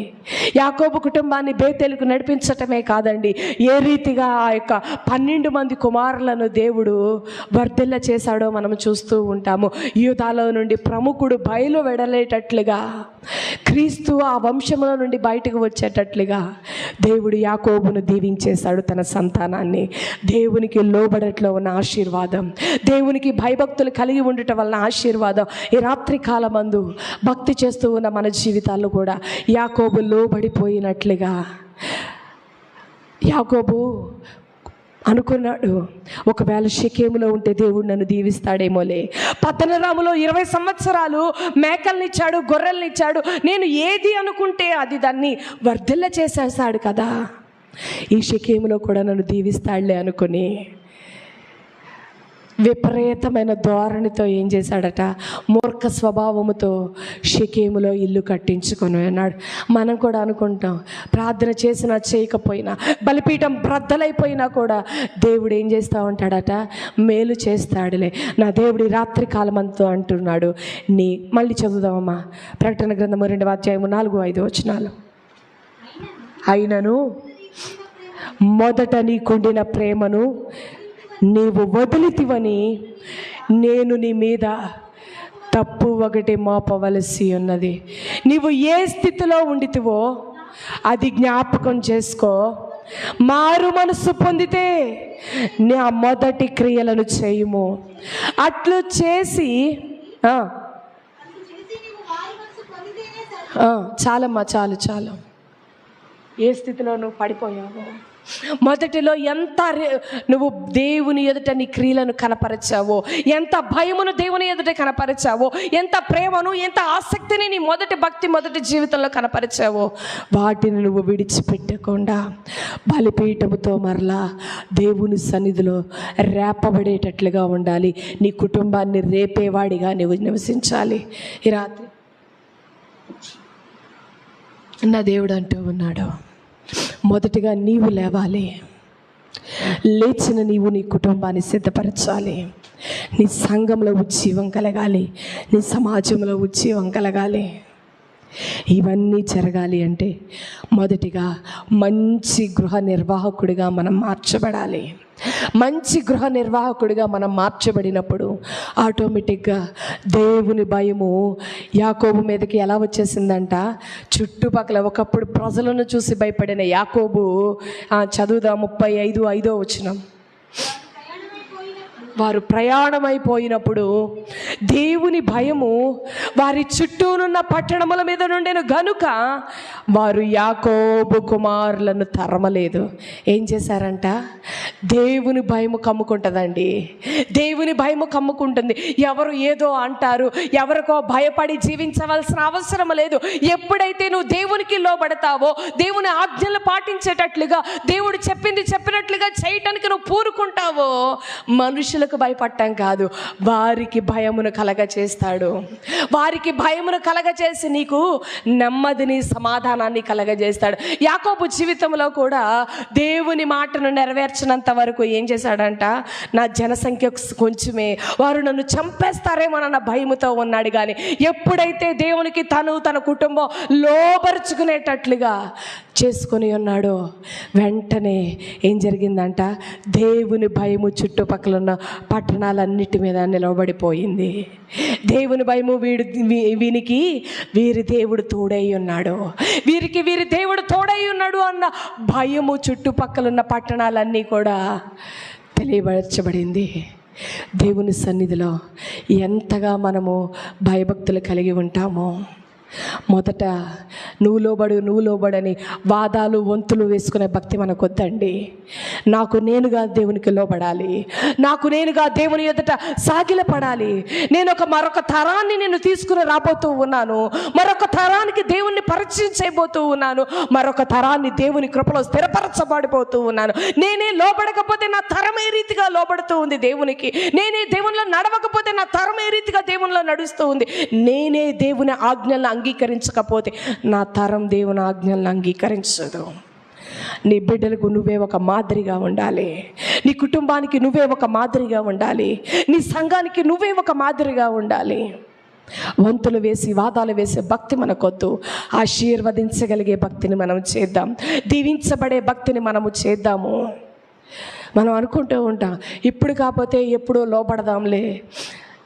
యాకోబు కుటుంబాన్ని బేతేలుకు నడిపించటమే కాదండి, ఏ రీతిగా ఆ యొక్క 12 మంది కుమారులను దేవుడు వర్ధిల్ల చేశాడో మనం చూస్తూ ఉంటాము. యూదాలో నుండి ప్రముఖుడు బయలు వెడలేటట్లుగా, క్రీస్తు ఆ వంశంలో నుండి బయటకు వచ్చేటట్లుగా దేవుడు యాకోబును దీవించేశాడు, తన సంతానాన్ని. దేవునికి లోబడట్లో ఉన్న ఆశీర్వాదం, దేవునికి భయభక్తులు కలిగి ఉండటం వలన ఆశీర్వాదం ఈ రాత్రి కాలమందు భక్తి చేస్తూ ఉన్న మన జీవితాల్లో కూడా యాకోబు లోబడిపోయినట్లుగా. యాకోబు అనుకున్నాడు, ఒకవేళ షెకెములో ఉంటే దేవుడు నన్ను దీవిస్తాడేమోలే. పద్దనరాములో 20 సంవత్సరాలు మేకల్నిచ్చాడు, గొర్రెల్నిచ్చాడు, నేను ఏది అనుకుంటే అది దాన్ని వర్ధిల్ల చేసేసాడు కదా, ఈ షెకెములో కూడా నన్ను దీవిస్తాడులే అనుకుని విపరీతమైన ధోరణితో ఏం చేశాడట, మూర్ఖ స్వభావముతో షెకేములో ఇల్లు కట్టించుకొని అన్నాడు. మనం కూడా అనుకుంటాం, ప్రార్థన చేసినా చేయకపోయినా, బలిపీఠం బ్రద్దలైపోయినా కూడా దేవుడు ఏం చేస్తూ ఉంటాడట, మేలు చేస్తాడులే. నా దేవుడి రాత్రి కాలమంతా అంటున్నాడు. మళ్ళీ చదువుదామమ్మా, ప్రకటన గ్రంథము 2వ అధ్యాయము 4-5 వచనాలు. అయినను మొదట నీకుండిన ప్రేమను నీవు వదిలితివని నేను నీ మీద తప్పు ఒకటి మోపవలసి ఉన్నది. నీవు ఏ స్థితిలో ఉండితివో అది జ్ఞాపకం చేసుకో. మారు మనసు పొందితే నా మొదటి క్రియలను చేయుము. అట్లు చేసి చాలమ్మా, చాలు. ఏ స్థితిలో నువ్వు పడిపోయావు, మొదటిలో ఎంత నువ్వు దేవుని ఎదుట నీ క్రియలను కనపరచావో, ఎంత భయమును దేవుని ఎదుట కనపరచావో, ఎంత ప్రేమను, ఎంత ఆసక్తిని నీ మొదటి భక్తి, మొదటి జీవితంలో కనపరచావో, వాటిని నువ్వు విడిచిపెట్టకుండా బలిపీఠముతో మరలా దేవుని సన్నిధిలో రేపబడేటట్లుగా ఉండాలి. నీ కుటుంబాన్ని రేపేవాడిగా నువ్వు నివసించాలి. ఈ రాత్రి నా దేవుడు అంటూ ఉన్నాడు, మొదటిగా నీవు లేవాలి. లేచిన నీవు నీ కుటుంబాన్ని సిద్ధపరచాలి. నీ సంఘంలో ఉజ్జీవం కలగాలి, నీ సమాజంలో ఉజ్జీవం కలగాలి. ఇవన్నీ జరగాలి అంటే మొదటిగా మంచి గృహ నిర్వాహకుడిగా మనం మార్చబడాలి. మంచి గృహ నిర్వాహకుడిగా మనం మార్చబడినప్పుడు ఆటోమేటిక్గా దేవుని భయము యాకోబు మీదకి ఎలా వచ్చేసిందంట, చుట్టుపక్కల ఒకప్పుడు ప్రజలను చూసి భయపడిన యాకోబు, చదువుదా 35:5 వచనం. వారు ప్రయాణమైపోయినప్పుడు దేవుని భయము వారి చుట్టూనున్న పట్టణముల మీద నుండెను గనుక వారు యాకోబు కుమారులను తరమలేదు. ఏం చేశారంట, దేవుని భయము కమ్ముకుంటుందండి. దేవుని భయము కమ్ముకుంటుంది. ఎవరు ఏదో అంటారు, ఎవరికో భయపడి జీవించవలసిన అవసరం లేదు. ఎప్పుడైతే నువ్వు దేవునికి లోబడతావో, దేవుని ఆజ్ఞలు పాటించేటట్లుగా, దేవుడు చెప్పినట్లుగా చేయటానికి నువ్వు పూనుకుంటావో, మనుషులకు భయపడటం కాదు, వారికి భయమును కలగచేస్తాడు. వారికి భయమును కలగచేసి నీకు నెమ్మదిని, సమాధానాన్ని కలగజేస్తాడు. యాకోబు జీవితంలో కూడా దేవుని మాటను నెరవేర్చినంత వరకు ఏం చేశాడంట, నా జనసంఖ్య కొంచెమే, వారు నన్ను చంపేస్తారేమోనన్న భయముతో ఉన్నాడు. కానీ ఎప్పుడైతే దేవునికి తన కుటుంబం లోబరుచుకునేటట్లుగా చేసుకొని ఉన్నాడో, వెంటనే ఏం జరిగిందంట, దేవుని భయము చుట్టుపక్కల ఉన్న పట్టణాలన్నిటి మీద నిలబడిపోయింది. దేవుని భయము వీరి దేవుడు తోడై ఉన్నాడు, వీరి దేవుడు తోడై ఉన్నాడు అన్న భయము చుట్టుపక్కల ఉన్న పట్టణాలన్నీ కూడా తెలియపరచబడింది. దేవుని సన్నిధిలో ఎంతగా మనము భయభక్తులు కలిగి ఉంటామో, మొదట నువ్వు లోబడని వాదాలు, వంతులు వేసుకునే భక్తి మనకు వద్దండి. నాకు నేనుగా దేవునికి లోబడాలి, నాకు నేనుగా దేవుని ఎదుట సాగిలపడాలి. నేను మరొక తరాన్ని నేను తీసుకుని రాబోతూ ఉన్నాను, మరొక తరానికి దేవుణ్ణి పరిచయం చేయబోతూ ఉన్నాను, మరొక తరాన్ని దేవుని కృపలో స్థిరపరచబడిపోతూ ఉన్నాను. నేనే లోబడకపోతే నా తరం ఏ రీతిగా లోబడుతూ ఉంది దేవునికి, నేనే దేవునిలో నడవకపోతే నా తరం ఏ రీతిగా దేవునిలో నడుస్తూ ఉంది, నేనే దేవుని ఆజ్ఞలను అంగీకరించకపోతే నా తరం దేవుని ఆజ్ఞలను అంగీకరించదు. నీ బిడ్డలకు నువ్వే ఒక మాదిరిగా ఉండాలి, నీ కుటుంబానికి నువ్వే ఒక మాదిరిగా ఉండాలి, నీ సంఘానికి నువ్వే ఒక మాదిరిగా ఉండాలి. వంతులు వేసి వాదాలు వేసే భక్తి మనకొద్దు. ఆశీర్వదించగలిగే భక్తిని మనం చేద్దాం, దీవించబడే భక్తిని మనము చేద్దాము. మనం అనుకుంటూ ఉంటాం, ఇప్పుడు కాకపోతే ఎప్పుడో లోపడదాంలే,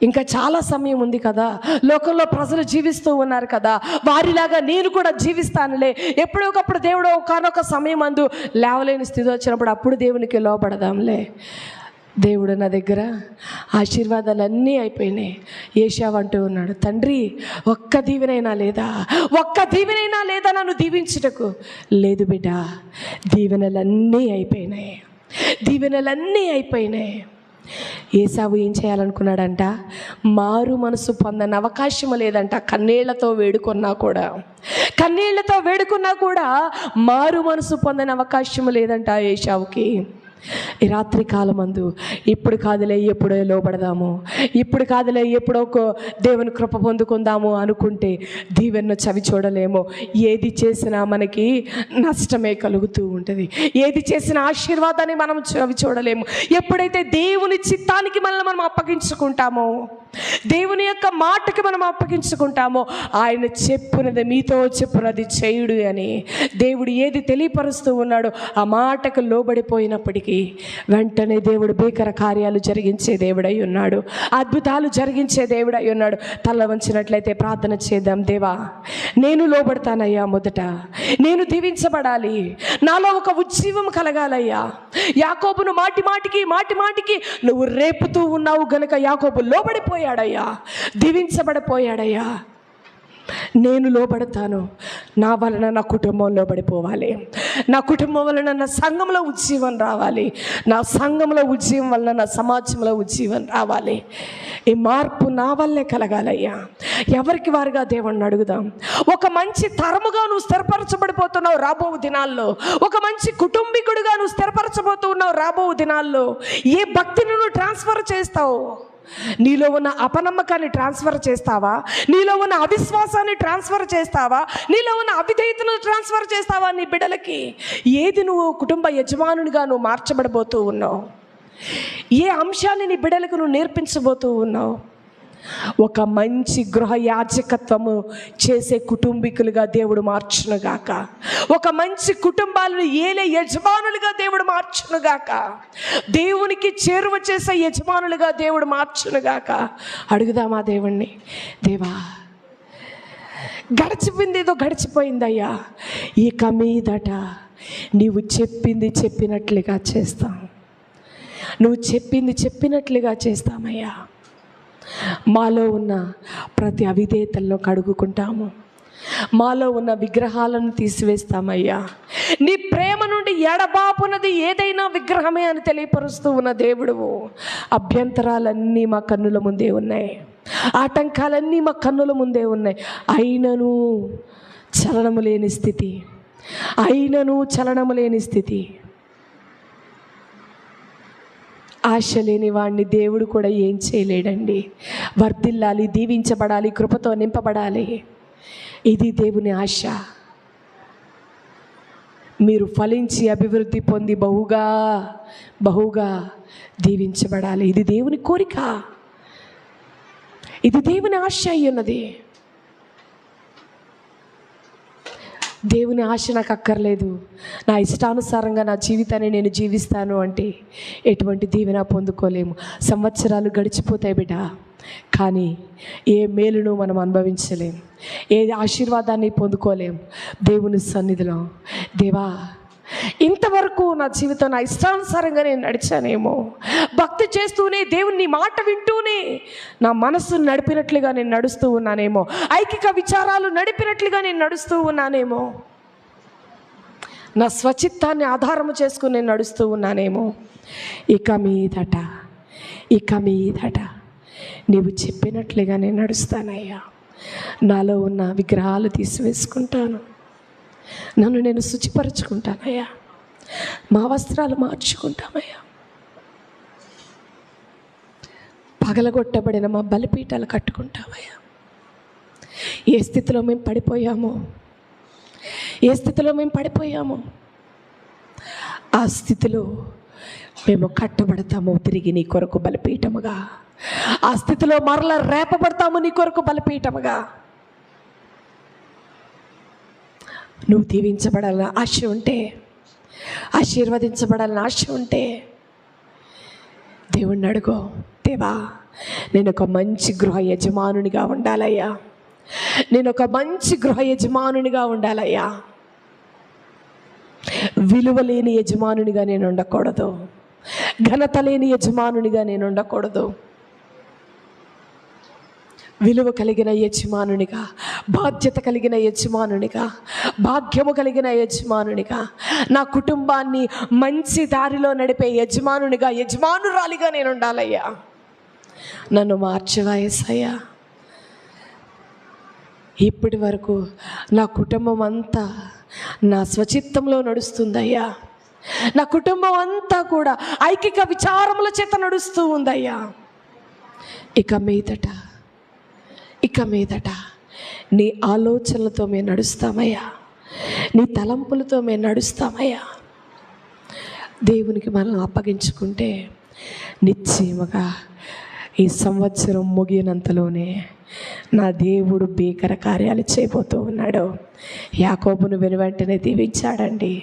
ఇంకా చాలా సమయం ఉంది కదా, లోకంలో ప్రజలు జీవిస్తూ ఉన్నారు కదా, వారిలాగా నేను కూడా జీవిస్తానులే, ఎప్పుడో ఒకప్పుడు దేవుడు ఒకనొక సమయం అందు లేవలేని స్థితి వచ్చినప్పుడు అప్పుడు దేవునికి లోపడదాంలే. దేవుడు నా దగ్గర ఆశీర్వాదాలన్నీ అయిపోయినాయి. ఏషావు అంటూ ఉన్నాడు, తండ్రి ఒక్క దీవెనైనా లేదా నన్ను దీవించుటకు. లేదు బిడ్డ, దీవెనలన్నీ అయిపోయినాయి. ఏసావు ఏం చేయాలనుకున్నాడంట, మారు మనసు పొందని అవకాశం లేదంట. కన్నీళ్లతో వేడుకున్నా కూడా మారు మనసు పొందని అవకాశం లేదంట ఏసావుకి. ఈ రాత్రి కాలమందు ఇప్పుడు కాదులే ఎప్పుడో లోబడదాము, ఇప్పుడు కాదులే ఎప్పుడో దేవుని కృప పొందుకుందాము అనుకుంటే దీవెన చవి చూడలేము. ఏది చేసినా మనకి నష్టమే కలుగుతూ ఉంటుంది. ఏది చేసిన ఆశీర్వాదాన్ని మనం చవి చూడలేము. ఎప్పుడైతే దేవుని చిత్తానికి మనల్ని మనం అప్పగించుకుంటామో, దేవుని యొక్క మాటకి మనం అప్పగించుకుంటామో, ఆయన చెప్పునది మీతో చెప్పునది చేయుడు అని దేవుడు ఏది తెలియపరుస్తూ ఉన్నాడో ఆ మాటకు లోబడిపోయినప్పటికీ వెంటనే దేవుడు భీకర కార్యాలు జరిగించే దేవుడై ఉన్నాడు, అద్భుతాలు జరిగించే దేవుడై ఉన్నాడు. తల వంచినట్లయితే ప్రార్థన చేద్దాం. దేవా, నేను లోబడతానయ్యా, మొదట నేను దీవించబడాలి, నాలో ఒక ఉజ్జీవం కలగాలయ్యా. యాకోబును మాటి మాటికి నువ్వు రేపుతూ ఉన్నావు గనుక యాకోబు లోబడిపోయాడయ్యా, దీవించబడిపోయాడయ్యా. నేను లోబడతాను, నా వలన నా కుటుంబం లోబడిపోవాలి, నా కుటుంబం వలన నా సంఘంలో ఉజ్జీవం రావాలి, నా సంఘంలో ఉజ్జీవం వలన నా సమాజంలో ఉజ్జీవం రావాలి. ఈ మార్పు నా వల్లే కలగాలయ్యా. ఎవరికి వారుగా దేవుణ్ణి అడుగుదాం. ఒక మంచి తరముగా నువ్వు స్థిరపరచబడిపోతున్నావు రాబో దినాల్లో, ఒక మంచి కుటుంబీకుడిగా నువ్వు స్థిరపరచబోతున్నావు రాబో దినాల్లో. ఏ భక్తిని నువ్వు ట్రాన్స్ఫర్ చేస్తావు? నీలో ఉన్న అపనమ్మకాన్ని ట్రాన్స్ఫర్ చేస్తావా? నీలో ఉన్న అవిశ్వాసాన్ని ట్రాన్స్ఫర్ చేస్తావా? నీలో ఉన్న అవిధేయతను ట్రాన్స్ఫర్ చేస్తావా నీ బిడ్డలకి? ఏది నువ్వు కుటుంబ యజమానునిగా నువ్వు మార్చబడబోతూ ఉన్నావు? ఏ అంశాన్ని నీ బిడ్డలకు నువ్వు నేర్పించబోతూ ఉన్నావు? ఒక మంచి గృహ యాజకత్వము చేసే కుటుంబీకులుగా దేవుడు మార్చునుగాక. ఒక మంచి కుటుంబాలను ఏలే యజమానులుగా దేవుడు మార్చునుగాక. దేవునికి చేరువ చేసే యజమానులుగా దేవుడు మార్చునుగాక. అడుగుదామా దేవుణ్ణి? దేవా, గడిచిపోయింది ఏదో గడిచిపోయిందయ్యా, ఇక మీదట నీవు చెప్పింది చెప్పినట్లుగా చేస్తాం, నువ్వు చెప్పింది చెప్పినట్లుగా చేస్తామయ్యా. మాలో ఉన్న ప్రతి అవిధేయతలను కడుగుకుంటాము, మాలో ఉన్న విగ్రహాలను తీసివేస్తామయ్యా. నీ ప్రేమ నుండి ఎడబాపునది ఏదైనా విగ్రహమే అని తెలియపరుస్తూ ఉన్న దేవుడువు. అభ్యంతరాలన్నీ మా కన్నుల ముందే ఉన్నాయి, ఆటంకాలన్నీ మా కన్నుల ముందే ఉన్నాయి. అయినను చలనము లేని స్థితి, అయినను చలనము లేని స్థితి. ఆశ లేని వాడిని దేవుడు కూడా ఏం చేయలేడండి. వర్ధిల్లాలి, దీవించబడాలి, కృపతో నింపబడాలి. ఇది దేవుని ఆశ. మీరు ఫలించి అభివృద్ధి పొంది బహుగా దీవించబడాలి. ఇది దేవుని కోరిక, ఇది దేవుని ఆశ అయ్యున్నది. దేవుని ఆశ నాకు అక్కర్లేదు, నా ఇష్టానుసారంగా నా జీవితాన్ని నేను జీవిస్తాను అంటే ఎటువంటి దీవెన పొందుకోలేము. సంవత్సరాలు గడిచిపోతాయి బిడ్డ, కానీ ఏ మేలును మనం అనుభవించలేం, ఏ ఆశీర్వాదాన్ని పొందుకోలేం. దేవుని సన్నిధిలో, దేవా, ఇంతవరకు నా జీవితం నా ఇష్టానుసారంగా నేను నడిచానేమో, భక్తి చేస్తూనే దేవుని మాట వింటూనే నా మనస్సును నడిపినట్లుగా నేను నడుస్తూ ఉన్నానేమో, ఐకిక విచారాలు నడిపినట్లుగా నేను నడుస్తూ ఉన్నానేమో, నా స్వచిత్తాన్ని ఆధారము చేసుకుని నేను నడుస్తూ ఉన్నానేమో. ఇక మీదట నీవు చెప్పినట్లుగా నేను నడుస్తానయ్యా. నాలో ఉన్న విగ్రహాలు తీసివేసుకుంటాను, నన్ను నేను శుచిపరచుకుంటానయ్యా, మా వస్త్రాలు మార్చుకుంటామయ్యా. పగలగొట్టబడిన మా బలిపీఠాలు కట్టుకుంటామయ్యా. ఏ స్థితిలో మేము పడిపోయామో ఆ స్థితిలో మేము కట్టబడతాము తిరిగి నీ కొరకు బలిపీఠముగా. ఆ స్థితిలో మరలా రేపబడతాము నీ కొరకు బలిపీఠముగా. నువ్వు దీవించబడాలని ఆశ ఉంటే, ఆశీర్వదించబడాలని ఆశ ఉంటే దేవుణ్ణి అడుగో. దేవా, నేను ఒక మంచి గృహ యజమానునిగా ఉండాలయ్యా, నేను ఒక మంచి గృహ యజమానునిగా ఉండాలయ్యా. విలువ లేని యజమానునిగా నేను ఉండకూడదు, ఘనత లేని యజమానునిగా నేను ఉండకూడదు. విలువ కలిగిన యజమానునిగా, బాధ్యత కలిగిన యజమానునిగా, భాగ్యము కలిగిన యజమానునిగా, నా కుటుంబాన్ని మంచి దారిలో నడిపే యజమానునిగా, యజమానురాలిగా నేను ఉండాలయ్యా. నన్ను మార్చవా యేసయ్యా. ఇప్పటి వరకు నా కుటుంబం అంతా నా స్వచిత్తంలో నడుస్తుందయ్యా. నా కుటుంబం అంతా కూడా ఐకిక విచారముల చేత నడుస్తూ ఉందయ్యా. ఇక మీదట నీ ఆలోచనలతో మేము నడుస్తామయ్యా, నీ తలంపులతో మేము నడుస్తామయ్యా. దేవునికి మనం అప్పగించుకుంటే నిశ్చయముగా ఈ సంవత్సరం ముగియనంతలోనే నా దేవుడు భీకర కార్యాలు చేయబోతూ ఉన్నాడు. యాకోబును వెనువెంటనే దీవించాడండి.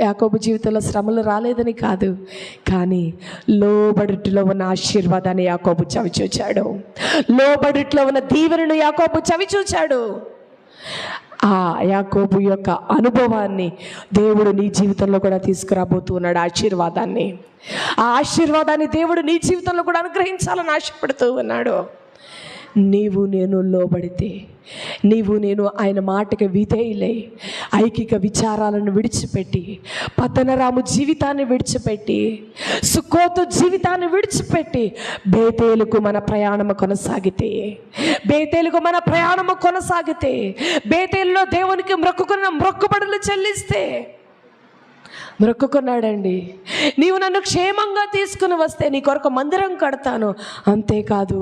యాకోబు జీవితంలో శ్రమలు రాలేదని కాదు, కానీ లోబడిలో ఉన్న ఆశీర్వాదాన్ని యాకోబు చవిచూచాడు. లోబడిలో ఉన్న దీవెనను యాకోబు చవిచూచాడు. ఆ యాకోబు యొక్క అనుభవాన్ని దేవుడు నీ జీవితంలో కూడా తీసుకురాబోతున్నాడు. ఆ ఆశీర్వాదాన్ని దేవుడు నీ జీవితంలో కూడా అనుగ్రహించాలని ఆశపడుతూ ఉన్నాడు. నీవు నేను లోబడితే, నీవు నేను ఆయన మాటకి విధేయులై, ఐకిక విచారాలను విడిచిపెట్టి, పతనరాము జీవితాన్ని విడిచిపెట్టి, సుక్కోతు జీవితాన్ని విడిచిపెట్టి బేతేలుకు మన ప్రయాణము కొనసాగితే, బేతేలులో దేవునికి మొక్కుబడులు చెల్లిస్తే, మొక్కుకున్నాడండి, నీవు నన్ను క్షేమంగా తీసుకుని వస్తే నీ కొరకు మందిరం కడతాను, అంతేకాదు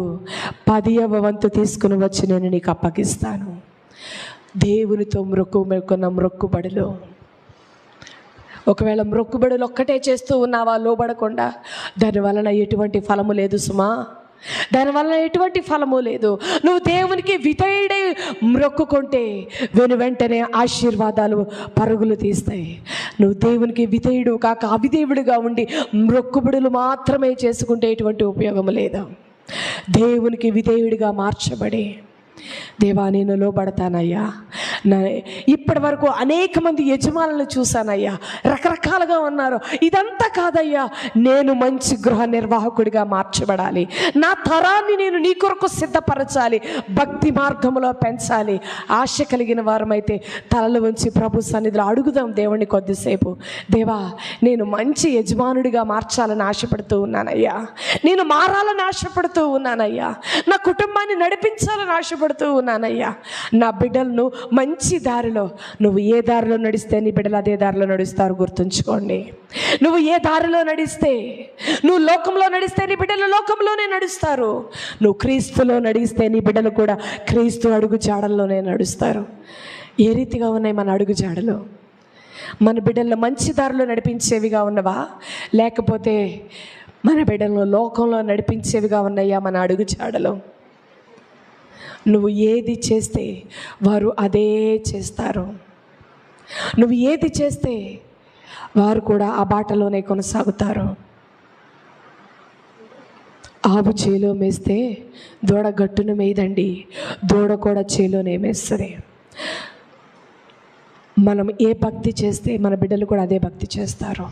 10వ వంతు తీసుకుని వచ్చి నేను నీకు అప్పగిస్తాను. దేవునితో మొక్కుకున్న మొక్కుబడులు, ఒకవేళ మొక్కుబడులు ఒక్కటే చేస్తూ ఉన్నావా లోబడకుండా, దానివలన ఎటువంటి ఫలము లేదు సుమా, దానివల్ల ఎటువంటి ఫలము లేదు. నువ్వు దేవునికి విధేయుడై మొక్కుకుంటే వెంటనే ఆశీర్వాదాలు పరుగులు తీస్తాయి. నువ్వు దేవునికి విధేయుడు కాక అవిధేయుడిగా ఉండి మొక్కుబడులు మాత్రమే చేసుకుంటే ఎటువంటి ఉపయోగం లేదు. దేవునికి విధేయుడిగా మార్చబడి, దేవా నేను లోబడతానయ్యా, ఇప్పటి వరకు అనేక మంది యజమానులను చూశానయ్యా, రకరకాలుగా ఉన్నారు, ఇదంతా కాదయ్యా, నేను మంచి గృహ నిర్వాహకుడిగా మార్చబడాలి, నా తరాన్ని నేను నీ కొరకు సిద్ధపరచాలి, భక్తి మార్గంలో పెంచాలి. ఆశ కలిగిన వారమైతే తలలు వంచి ప్రభు సన్నిధిలో అడుగుదాం దేవుణ్ణి కొద్దిసేపు. దేవా నేను మంచి యజమానుడిగా మార్చాలని ఆశపడుతూ ఉన్నానయ్యా, నేను మారాలని ఆశపడుతూ ఉన్నానయ్యా, నా కుటుంబాన్ని నడిపించాలని ఆశపడుతూ ఉన్నానయ్యా. నా బిడ్డలను మంచి దారిలో, నువ్వు ఏ దారిలో నడిస్తే నీ బిడ్డలు అదే దారిలో నడుస్తారు. గుర్తుంచుకోండి, నువ్వు ఏ దారిలో నడిస్తే, నువ్వు లోకంలో నడిస్తే నీ బిడ్డలు లోకంలోనే నడుస్తారు. నువ్వు క్రీస్తులో నడిస్తే నీ బిడ్డలు కూడా క్రీస్తు అడుగు జాడల్లోనే నడుస్తారు. ఏ రీతిగా ఉన్నాయి మన అడుగు జాడలు? మన బిడ్డలను మంచి దారిలో నడిపించేవిగా ఉన్నవా, లేకపోతే మన బిడ్డలను లోకంలో నడిపించేవిగా ఉన్నాయా మన అడుగు జాడలు? నువ్వు ఏది చేస్తే వారు అదే చేస్తారు. నువ్వు ఏది చేస్తే వారు కూడా ఆ బాటలోనే కొనసాగుతారు. ఆవు చేలో మేస్తే దూడ గట్టును మేయదండి, దూడ కూడా చేలోనే మేస్తుంది. మనం ఏ భక్తి చేస్తే మన బిడ్డలు కూడా అదే భక్తి చేస్తారు.